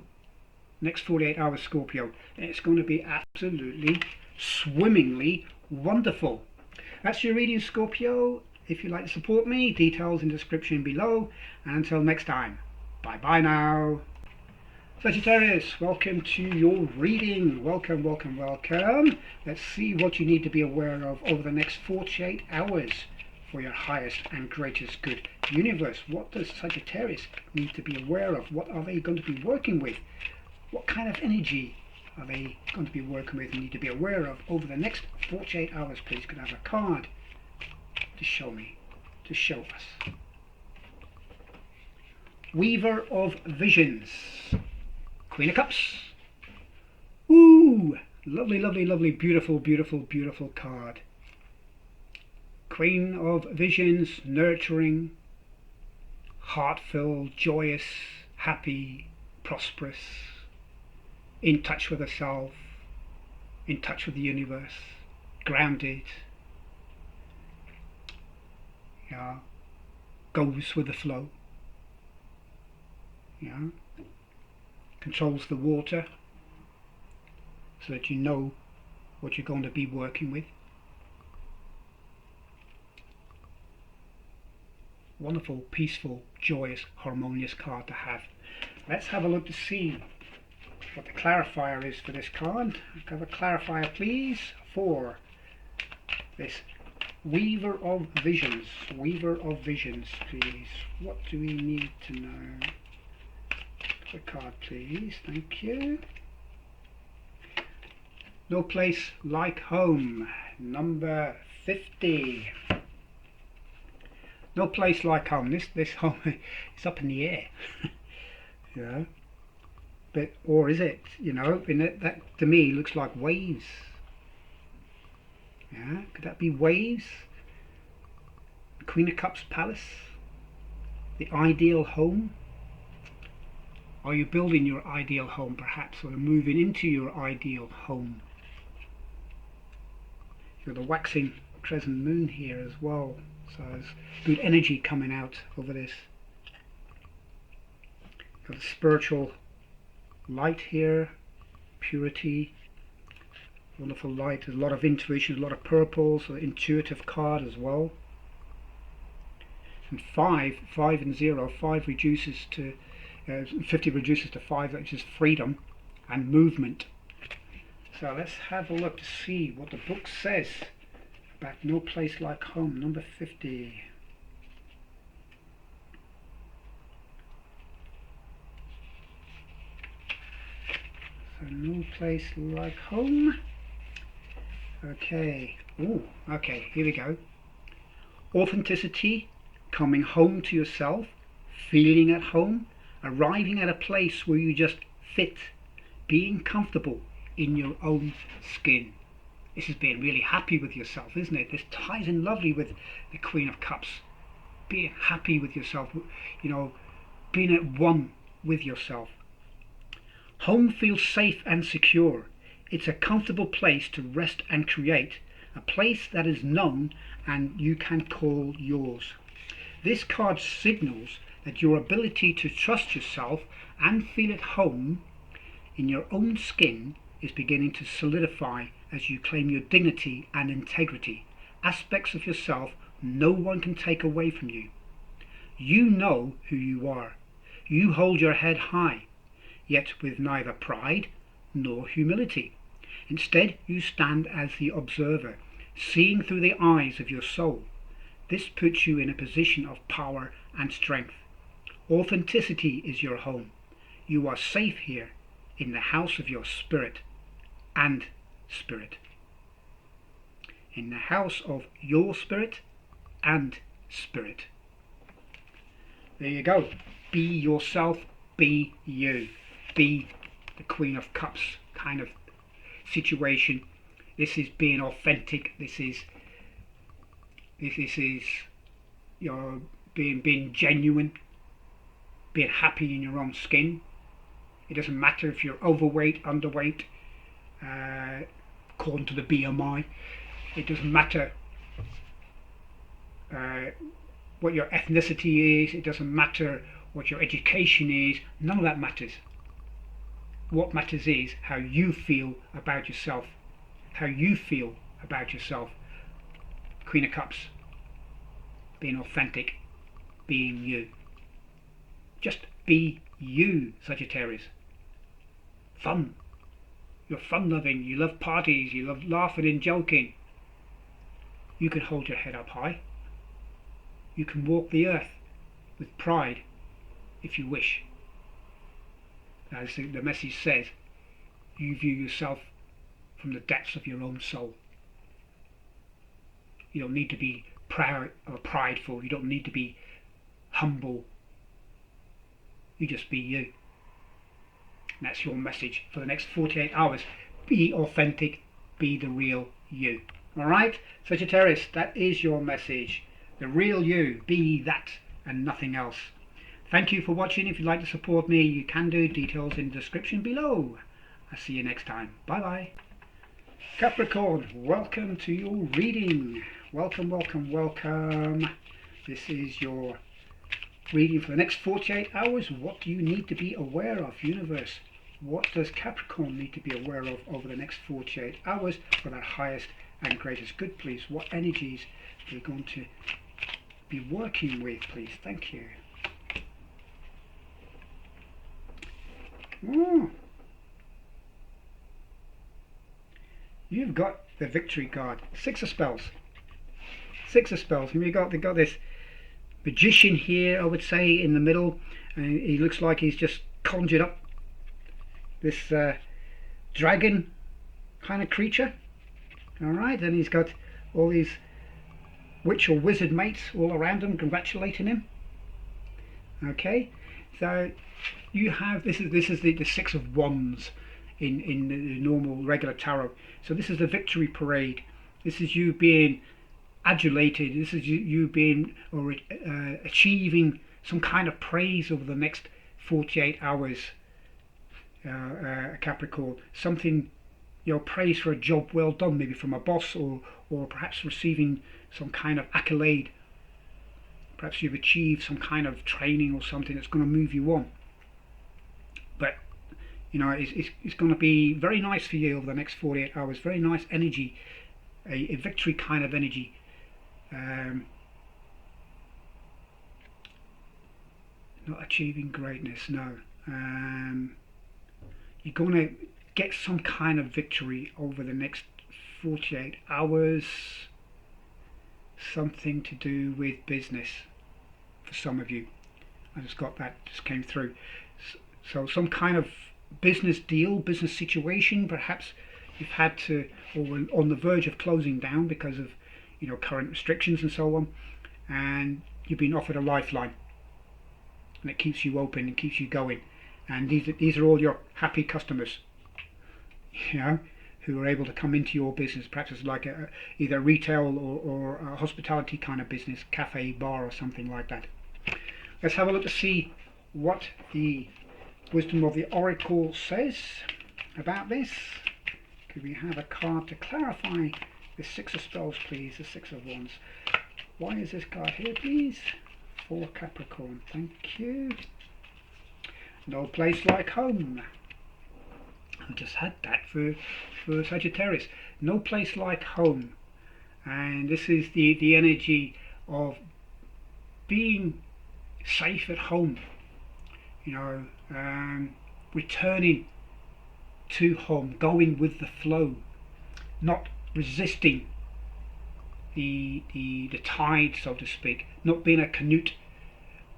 Next 48 hours, Scorpio, and it's going to be absolutely swimmingly wonderful. That's your reading, Scorpio. If you'd like to support me, details in the description below. And until next time, bye bye now. Sagittarius, welcome to your reading. Welcome, welcome, welcome. Let's see what you need to be aware of over the next 48 hours for your highest and greatest good. Universe, what does Sagittarius need to be aware of? What are they going to be working with? What kind of energy are they going to be working with and need to be aware of over the next 48 hours, please? Could I have a card to show me, to show us? Weaver of Visions. Queen of Cups. Ooh, lovely, lovely, lovely, beautiful, beautiful, beautiful card. Queen of Visions, nurturing, heart-filled, joyous, happy, prosperous, in touch with herself, in touch with the universe, grounded, yeah, goes with the flow, yeah, controls the water, so that you know what you're going to be working with. Wonderful, peaceful, joyous, harmonious card to have. Let's have a look to see what the clarifier is for this card. Have a clarifier, please, for this Weaver of Visions. Weaver of Visions, please. What do we need to know? The card, please. Thank you. No Place Like Home, number 50. No place like home. This home is up in the air. You know, but or is it? You know, and that to me looks like waves. Yeah, could that be waves? Queen of Cups Palace, the ideal home. Are you building your ideal home, perhaps, or moving into your ideal home? You've got the waxing crescent moon here as well, so there's good energy coming out over this. Got the spiritual light here, purity, wonderful light. There's a lot of intuition, a lot of purple, so intuitive card as well. And 5 and 0, 5 reduces to 50 reduces to 5, which is freedom and movement. So let's have a look to see what the book says about No Place Like Home, number 50. So No Place Like Home. Okay. Oh, okay, here we go. Authenticity, coming home to yourself, feeling at home, arriving at a place where you just fit, being comfortable in your own skin. This is being really happy with yourself, isn't it? This ties in lovely with the Queen of Cups. Being happy with yourself, you know, being at one with yourself. Home feels safe and secure. It's a comfortable place to rest and create, a place that is known and you can call yours. This card signals that your ability to trust yourself and feel at home in your own skin is beginning to solidify as you claim your dignity and integrity, aspects of yourself no one can take away from you. You know who you are. You hold your head high, yet with neither pride nor humility. Instead, you stand as the observer, seeing through the eyes of your soul. This puts you in a position of power and strength. Authenticity is your home. You are safe here in the house of your spirit and spirit. In the house of your spirit and spirit. There you go. Be yourself, be you. Be the Queen of Cups kind of situation. This is being authentic. This is you know, being genuine, being happy in your own skin. It doesn't matter if you're overweight, underweight, according to the BMI. It doesn't matter what your ethnicity is. It doesn't matter what your education is. None of that matters. What matters is how you feel about yourself. How you feel about yourself. Queen of Cups. Being authentic. Being you. Just be you, Sagittarius. Fun. You're fun loving. You love parties. You love laughing and joking. You can hold your head up high. You can walk the earth with pride if you wish. As the message says, you view yourself from the depths of your own soul. You don't need to be proud or prideful. You don't need to be humble. You just be you. And that's your message for the next 48 hours. Be authentic. Be the real you. Alright, Sagittarius, that is your message. The real you. Be that and nothing else. Thank you for watching. If you'd like to support me, you can do. Details in the description below. I'll see you next time. Bye bye. Capricorn, welcome to your reading. Welcome, welcome, welcome. This is your reading for the next 48 hours. What do you need to be aware of, universe? What does Capricorn need to be aware of over the next 48 hours for that highest and greatest good, please? What energies are you going to be working with, please? Thank you. Oh. You've got the victory card. Six of spells. Six of spells. And they've got this magician here, I would say, in the middle. And he looks like he's just conjured up this dragon kind of creature. Alright, and he's got all these witch or wizard mates all around him congratulating him. Okay, so you have this is the Six of Wands in the normal regular tarot. So this is the victory parade. This is you being adulated. This is you being or achieving some kind of praise over the next 48 hours, Capricorn. Something, praise for a job well done, maybe from a boss, or perhaps receiving some kind of accolade. Perhaps you've achieved some kind of training or something that's going to move you on. But it's going to be very nice for you over the next 48 hours. Very nice energy, a victory kind of energy. Not achieving greatness, no. You're going to get some kind of victory over the next 48 hours. Something to do with business for some of you. I just got that, just came through. So some kind of business deal, business situation. Perhaps you've had to, or were on the verge of closing down because of current restrictions and so on, and you've been offered a lifeline, and it keeps you open and keeps you going. And these are all your happy customers, who are able to come into your business. Perhaps it's like either retail or a hospitality kind of business, cafe, bar, or something like that. Let's have a look to see what the wisdom of the oracle says about this. Could we have a card to clarify the Six of Spells, please? The Six of Wands. Why is this card here, please? For Capricorn. Thank you. No place like home. I just had that for Sagittarius. No place like home. And this is the energy of being safe at home. Returning to home, going with the flow, not resisting the tide, so to speak, not being a Canute.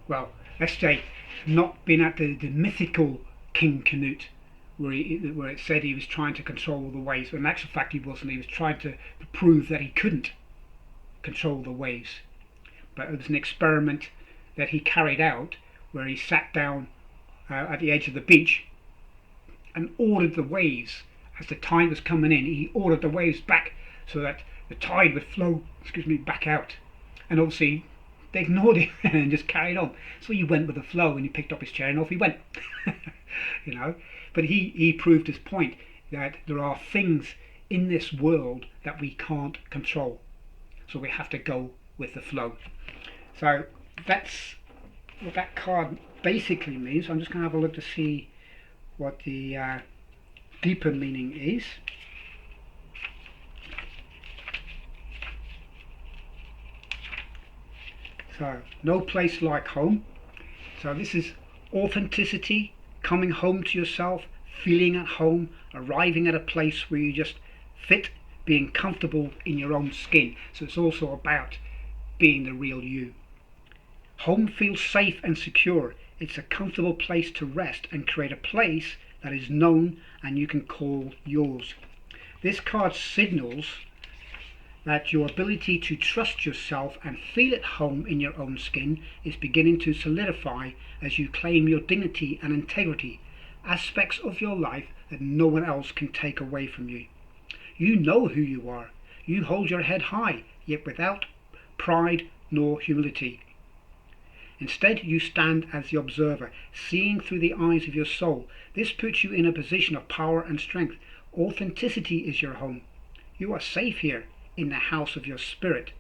Well, let's say not being at the mythical King Canute, where it said he was trying to control all the waves. But in actual fact, he wasn't. He was trying to prove that he couldn't control the waves. But it was an experiment that he carried out, where he sat down at the edge of the beach and ordered the waves. As the tide was coming in, he ordered the waves back so that the tide would flow, back out. And obviously they ignored him and just carried on. So he went with the flow, and he picked up his chair and off he went. But he proved his point that there are things in this world that we can't control. So we have to go with the flow. So that's what that card basically means. I'm just going to have a look to see what the deeper meaning is. So, no place like home. So this is authenticity, coming home to yourself, feeling at home, arriving at a place where you just fit, being comfortable in your own skin. So it's also about being the real you. Home feels safe and secure. It's a comfortable place to rest and create a place that is known and you can call yours. This card signals that your ability to trust yourself and feel at home in your own skin is beginning to solidify as you claim your dignity and integrity, aspects of your life that no one else can take away from you. You know who you are. You hold your head high, yet without pride nor humility. Instead, you stand as the observer, seeing through the eyes of your soul. This puts you in a position of power and strength. Authenticity is your home. You are safe here in the house of your spirit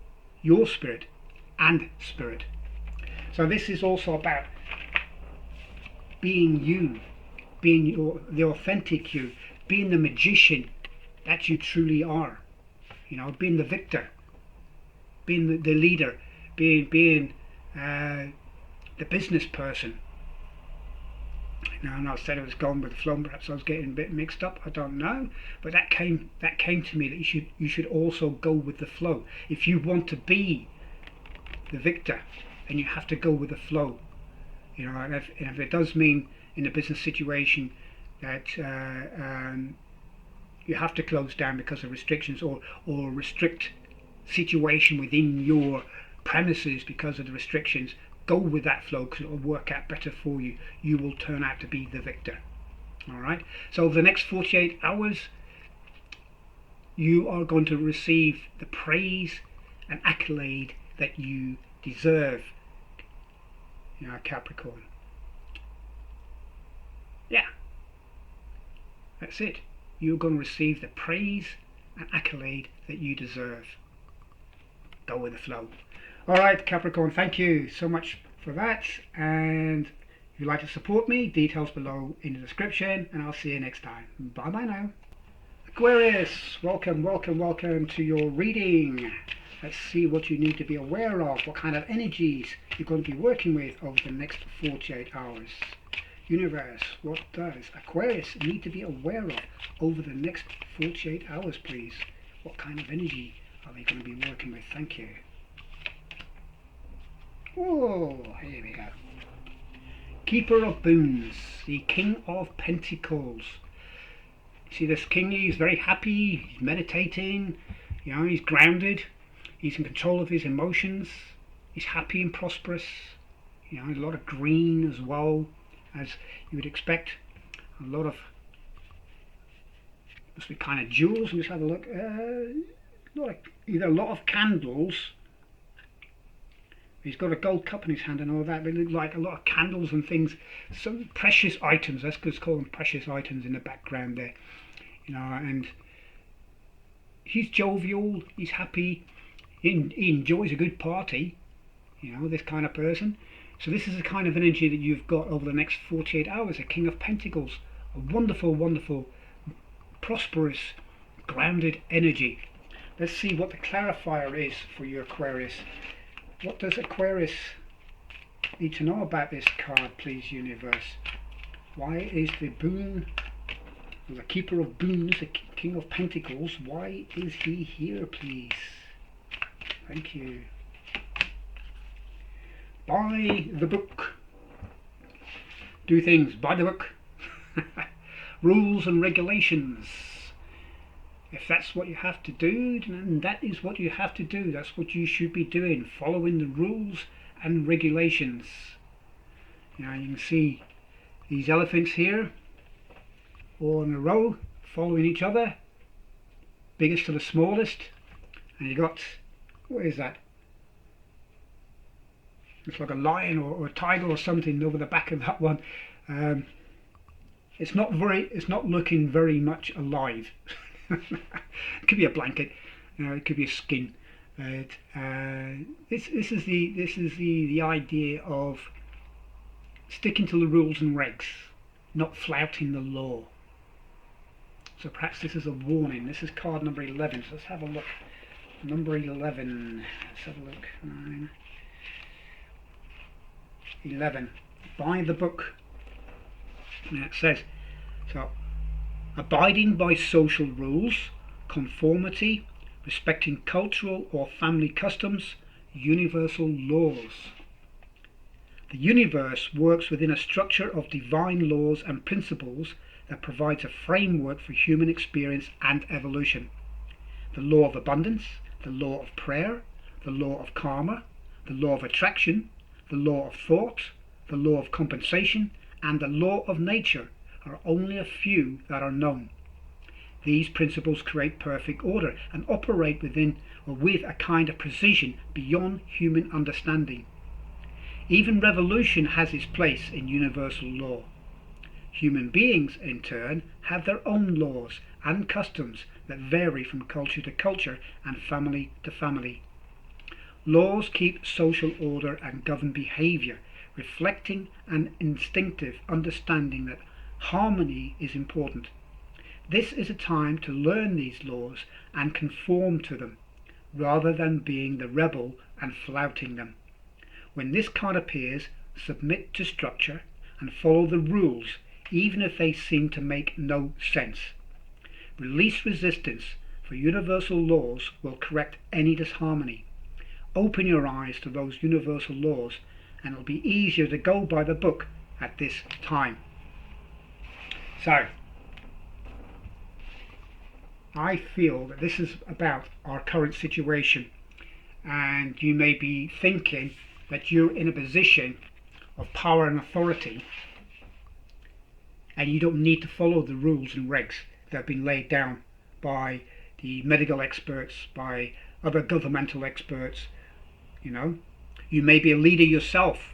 and spirit. So this is also about being you, being the authentic you, being the magician that you truly are. You know, being the victor, being the leader, being the business person. Now, I'm not saying I was going with the flow. Perhaps I was getting a bit mixed up. I don't know, but that came to me that you should also go with the flow. If you want to be the victor, then you have to go with the flow. You know, and if it does mean in a business situation that you have to close down because of restrictions, or restrict situation within your premises because of the restrictions, go with that flow because it will work out better for you. You will turn out to be the victor. Alright, so over the next 48 hours you are going to receive the praise and accolade that you deserve, you know, Capricorn. Yeah, that's it. You're going to receive the praise and accolade that you deserve. Go with the flow. Alright, Capricorn, thank you so much for that. And if you'd like to support me, details below in the description, and I'll see you next time. Bye bye now. Aquarius, welcome to your reading. Let's see what you need to be aware of, what kind of energies you're going to be working with over the next 48 hours. Universe, what does Aquarius need to be aware of over the next 48 hours, please? What kind of energy are they going to be working with? Thank you. Oh, here we go. Keeper of Boons, the King of Pentacles. See, this king, he's very happy, he's meditating, you know, he's grounded, he's in control of his emotions, he's happy and prosperous, you know, a lot of green as well, as you would expect. A lot of, must be kind of jewels. Let's have a look. Either a lot of candles. He's got a gold cup in his hand and all that. They look like a lot of candles and things. Some precious items. Let's just call them precious items in the background there. You know, and he's jovial. He's happy. He enjoys a good party. You know, this kind of person. So this is the kind of energy that you've got over the next 48 hours. A King of Pentacles. A wonderful, wonderful, prosperous, grounded energy. Let's see what the clarifier is for you, Aquarius. What does Aquarius need to know about this card, please, Universe? Why is the boon, the Keeper of Boons, the King of Pentacles, why is he here, please? Thank you. Buy the book. Do things by the book. Rules and regulations. If that's what you have to do, then that is what you have to do. That's what you should be doing, following the rules and regulations. Now you can see these elephants here, all in a row, following each other, biggest to the smallest. And you got, what is that? It's like a lion or a tiger or something over the back of that one. It's not looking very much alive. It could be a blanket, you know, it could be a skin. This is the idea of sticking to the rules and regs, not flouting the law. So perhaps this is a warning. This is card number 11. So let's have a look. Number 11. Let's have a look. 9. 11. Buy the book. And it says, so, abiding by social rules, conformity, respecting cultural or family customs, universal laws. The universe works within a structure of divine laws and principles that provides a framework for human experience and evolution. The law of abundance, the law of prayer, the law of karma, the law of attraction, the law of thought, the law of compensation, and the law of nature are only a few that are known. These principles create perfect order and operate within or with a kind of precision beyond human understanding. Even revolution has its place in universal law. Human beings, in turn, have their own laws and customs that vary from culture to culture and family to family. Laws keep social order and govern behavior, reflecting an instinctive understanding that Harmony is important. This is a time to learn these laws and conform to them, rather than being the rebel and flouting them. When this card appears, submit to structure and follow the rules, even if they seem to make no sense. Release resistance, for universal laws will correct any disharmony. Open your eyes to those universal laws, and it'll be easier to go by the book at this time. So, I feel that this is about our current situation, and you may be thinking that you're in a position of power and authority and you don't need to follow the rules and regs that have been laid down by the medical experts, by other governmental experts. You may be a leader yourself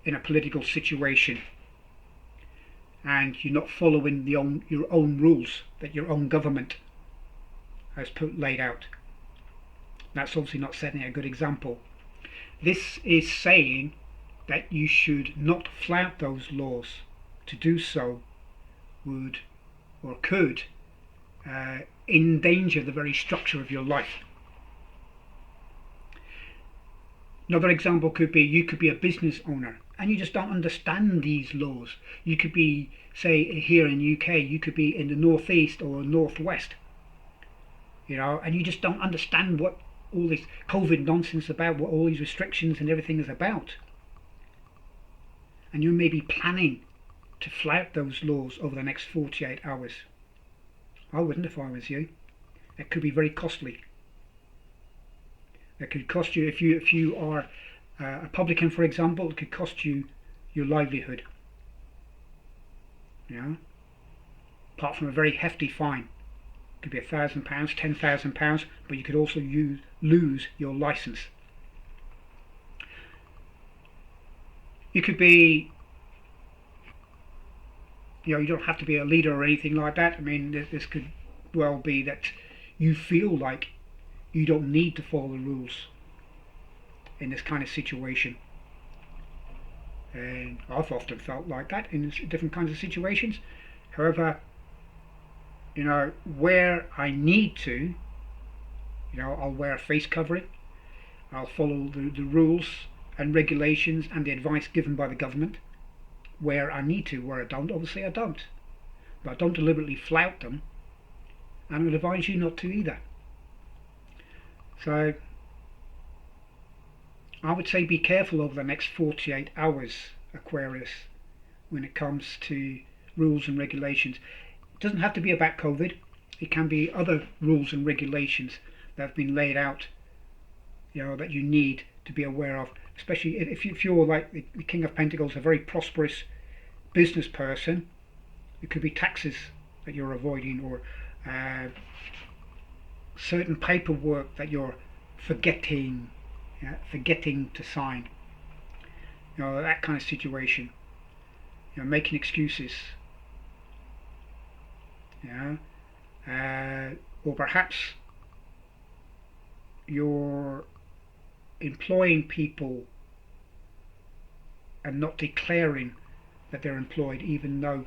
in a political situation and you're not following your own rules that your own government has laid out. That's obviously not setting a good example. This is saying that you should not flout those laws. To do so would or could endanger the very structure of your life. Another example could be you could be a business owner and you just don't understand these laws. You could be, say, here in the UK, you could be in the northeast or northwest, and you just don't understand what all this COVID nonsense about, what all these restrictions and everything is about. And you may be planning to flout those laws over the next 48 hours. I wouldn't if I was you. It could be very costly. It could cost you, if you are a publican, for example, it could cost you your livelihood. Apart from a very hefty fine. It could be £1,000, £10,000, but you could also lose your license. You could be, you don't have to be a leader or anything like that. I mean, this could well be that you feel like you don't need to follow the rules in this kind of situation. And I've often felt like that in different kinds of situations. However, where I need to, I'll wear a face covering. I'll follow the rules and regulations and the advice given by the government. Where I need to, where I don't, obviously I don't. But I don't deliberately flout them, and I would advise you not to either. So I would say be careful over the next 48 hours, Aquarius, when it comes to rules and regulations. It doesn't have to be about COVID. It can be other rules and regulations that have been laid out, that you need to be aware of. Especially if you're like the King of Pentacles, a very prosperous business person. It could be taxes that you're avoiding, or certain paperwork that you're forgetting to sign. That kind of situation. Making excuses. Or perhaps you're employing people and not declaring that they're employed, even though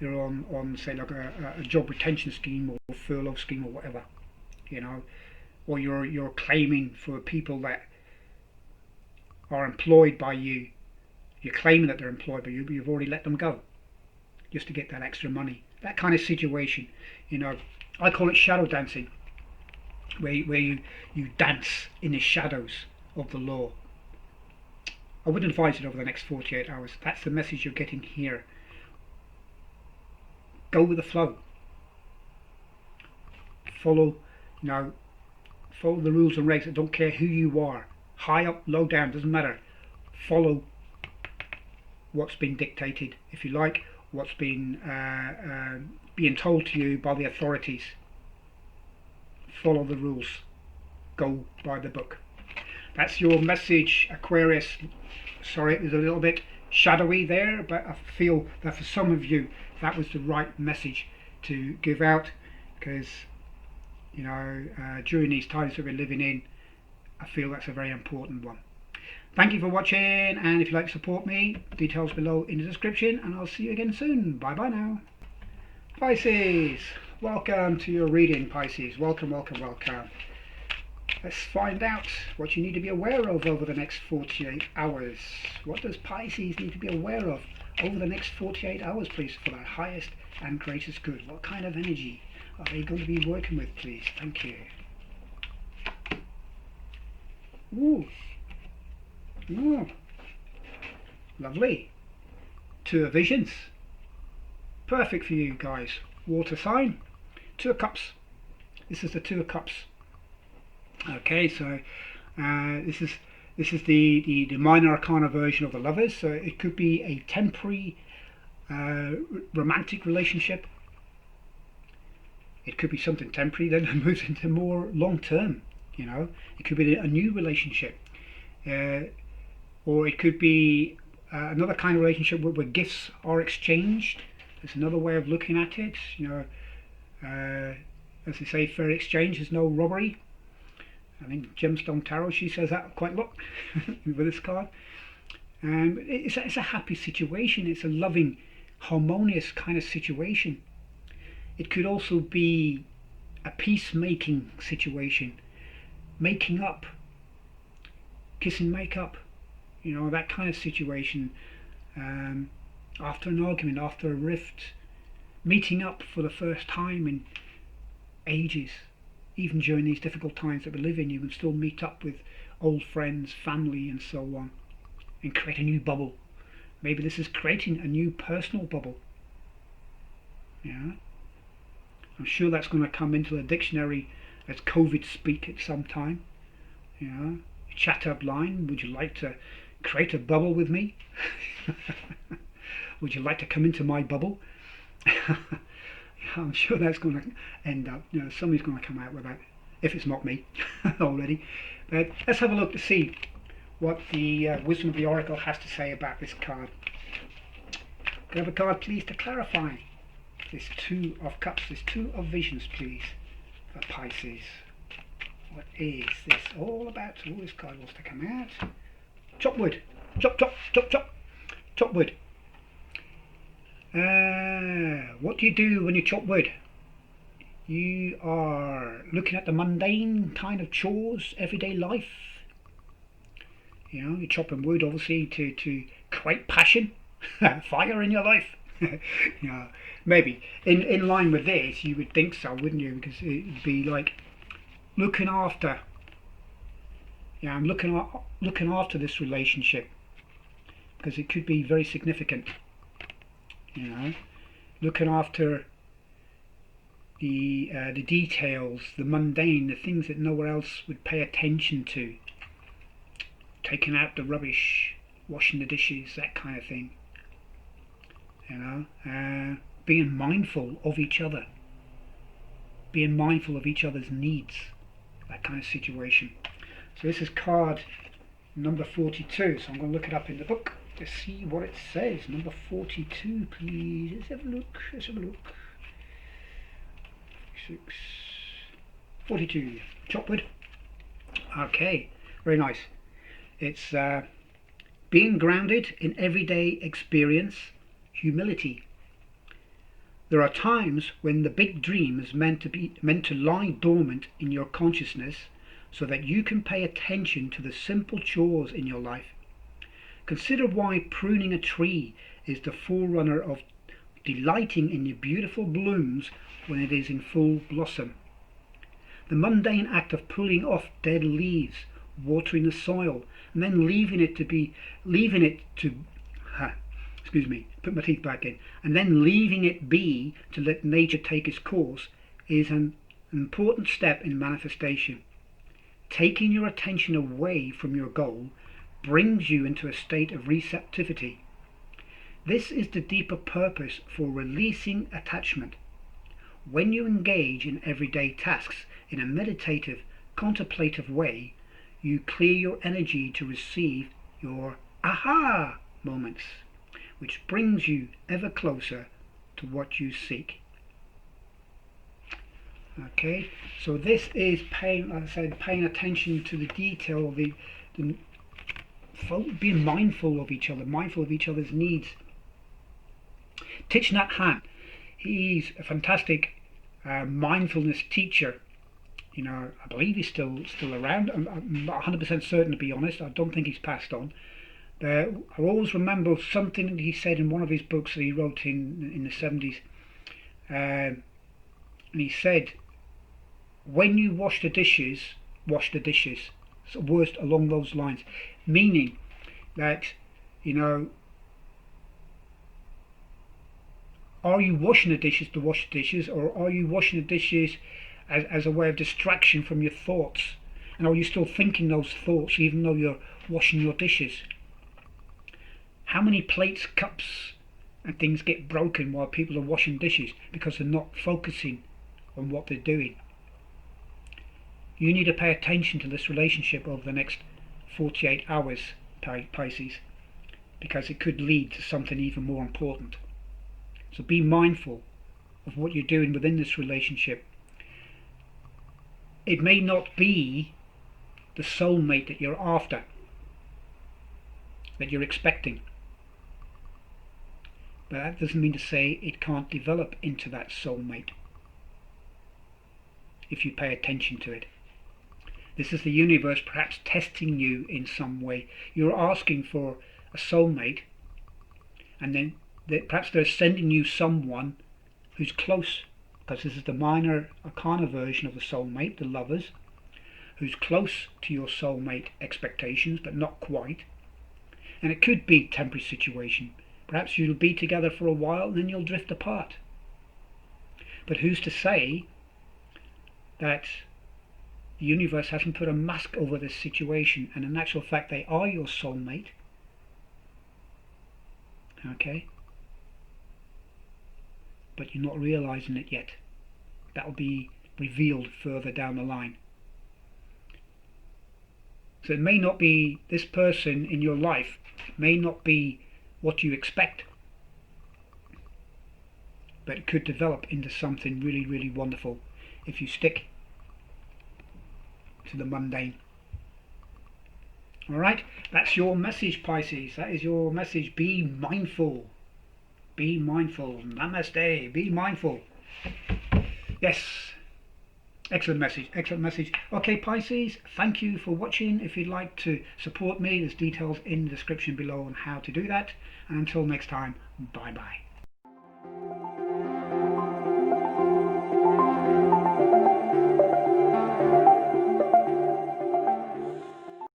they're on say like a job retention scheme or furlough scheme or whatever, or you're claiming for people that are employed by you. You're claiming that they're employed by you, but you've already let them go just to get that extra money. That kind of situation, I call it shadow dancing, where you dance in the shadows of the law. I wouldn't advise it over the next 48 hours. That's the message you're getting here. Go with the flow. Follow the rules and regs. I don't care who you are, high up, low down, doesn't matter. Follow what's been dictated, if you like, what's been being told to you by the authorities. Follow the rules. Go by the book. That's your message, Aquarius. Sorry, it was a little bit shadowy there, but I feel that for some of you that was the right message to give out, because during these times that we're living in, I feel that's a very important one. Thank you for watching, and if you'd like to support me, details below in the description, and I'll see you again soon. Bye bye now. Pisces, welcome to your reading, Pisces. Welcome, welcome, welcome. Let's find out what you need to be aware of over the next 48 hours. What does Pisces need to be aware of over the next 48 hours, please, for their highest and greatest good? What kind of energy are they going to be working with, please? Thank you. Ooh. Ooh. Lovely. Two of Visions. Perfect for you guys. Water sign. Two of Cups. This is the Two of Cups. Okay, so this is the minor arcana version of the Lovers. So it could be a temporary romantic relationship. It could be something temporary, then it moves into more long term. You know, it could be a new relationship, or it could be another kind of relationship where gifts are exchanged. There's another way of looking at it. You know, as they say, fair exchange is no robbery. I think Gemstone Tarot, she says that quite a lot with this card. And it's a happy situation. It's a loving, harmonious kind of situation. It could also be a peacemaking situation, making up, kiss and make up, you know, that kind of situation. After an argument, after a rift, meeting up for the first time in ages. Even during these difficult times that we live in, you can still meet up with old friends, family and so on, and create a new bubble. Maybe this is creating a new personal bubble. Yeah, I'm sure that's going to come into the dictionary as COVID speak at some time. You know, chat up line, would you like to create a bubble with me? Would you like to come into my bubble? I'm sure that's going to end up, you know, somebody's going to come out with that, if it's not me already. But let's have a look to see what the Wisdom of the Oracle has to say about this card. Could I have a card, please, to clarify this Two of Cups, this Two of Visions, please, for Pisces. What is this all about? Oh, this card wants to come out. Chop wood. Chop, chop, chop, chop. Chop wood. What do you do when you chop wood? You are looking at the mundane kind of chores, everyday life. You know, you're chopping wood obviously to create passion, fire in your life. You know, maybe in line with this, you would think so, wouldn't you? Because it'd be like looking after. Yeah, I'm looking after this relationship because it could be very significant. You know, looking after the details, the mundane, the things that nowhere else would pay attention to. Taking out the rubbish, washing the dishes, that kind of thing. You know, being mindful of each other, being mindful of each other's needs, that kind of situation. So this is card number 42. So I'm going to look it up in the book to see what it says. Number 42, please. Let's have a look. Let's have a look. 6, 42. Chopwood. Okay, very nice. It's being grounded in everyday experience, humility. There are times when the big dream is meant to lie dormant in your consciousness, so that you can pay attention to the simple chores in your life. Consider why pruning a tree is the forerunner of delighting in the beautiful blooms when it is in full blossom. The mundane act of pulling off dead leaves, watering the soil, and then put my teeth back in, and then leaving it be to let nature take its course is an important step in manifestation. Taking your attention away from your goal brings you into a state of receptivity. This is the deeper purpose for releasing attachment. When you engage in everyday tasks in a meditative, contemplative way, you clear your energy to receive your aha moments, which brings you ever closer to what you seek. Okay, so this is paying, like I said, paying attention to the detail, being mindful of each other, mindful of each other's needs. Thich Nhat Hanh, He's a fantastic mindfulness teacher. You know, I believe he's still around. I'm not 100% certain, to be honest. I don't think he's passed on. I always remember something that he said in one of his books that he wrote in the 70s. And he said, when you wash the dishes, wash the dishes. So words along those lines. Meaning that, you know, are you washing the dishes to wash the dishes, or are you washing the dishes as a way of distraction from your thoughts? And are you still thinking those thoughts even though you're washing your dishes? How many plates, cups and things get broken while people are washing dishes because they're not focusing on what they're doing? You need to pay attention to this relationship over the next 48 hours, Pisces, because it could lead to something even more important. So be mindful of what you're doing within this relationship. It may not be the soulmate that you're after, that you're expecting, but that doesn't mean to say it can't develop into that soulmate if you pay attention to it. This is the universe perhaps testing you in some way. You're asking for a soulmate, and then perhaps they're sending you someone who's close, because this is the minor arcana version of the soulmate, the lovers, who's close to your soulmate expectations but not quite. And it could be a temporary situation. Perhaps you'll be together for a while and then you'll drift apart. But who's to say that the universe hasn't put a mask over this situation, and in actual fact they are your soulmate? Okay? But you're not realizing it yet. That'll be revealed further down the line. So it may not be this person in your life, it may not be what you expect, but it could develop into something really, really wonderful if you stick to the mundane. Alright, that's your message, Pisces. That is your message. Be mindful. Be mindful. Namaste. Be mindful. Yes. Excellent message. Excellent message. Okay, Pisces, thank you for watching. If you'd like to support me, there's details in the description below on how to do that. And until next time, bye-bye.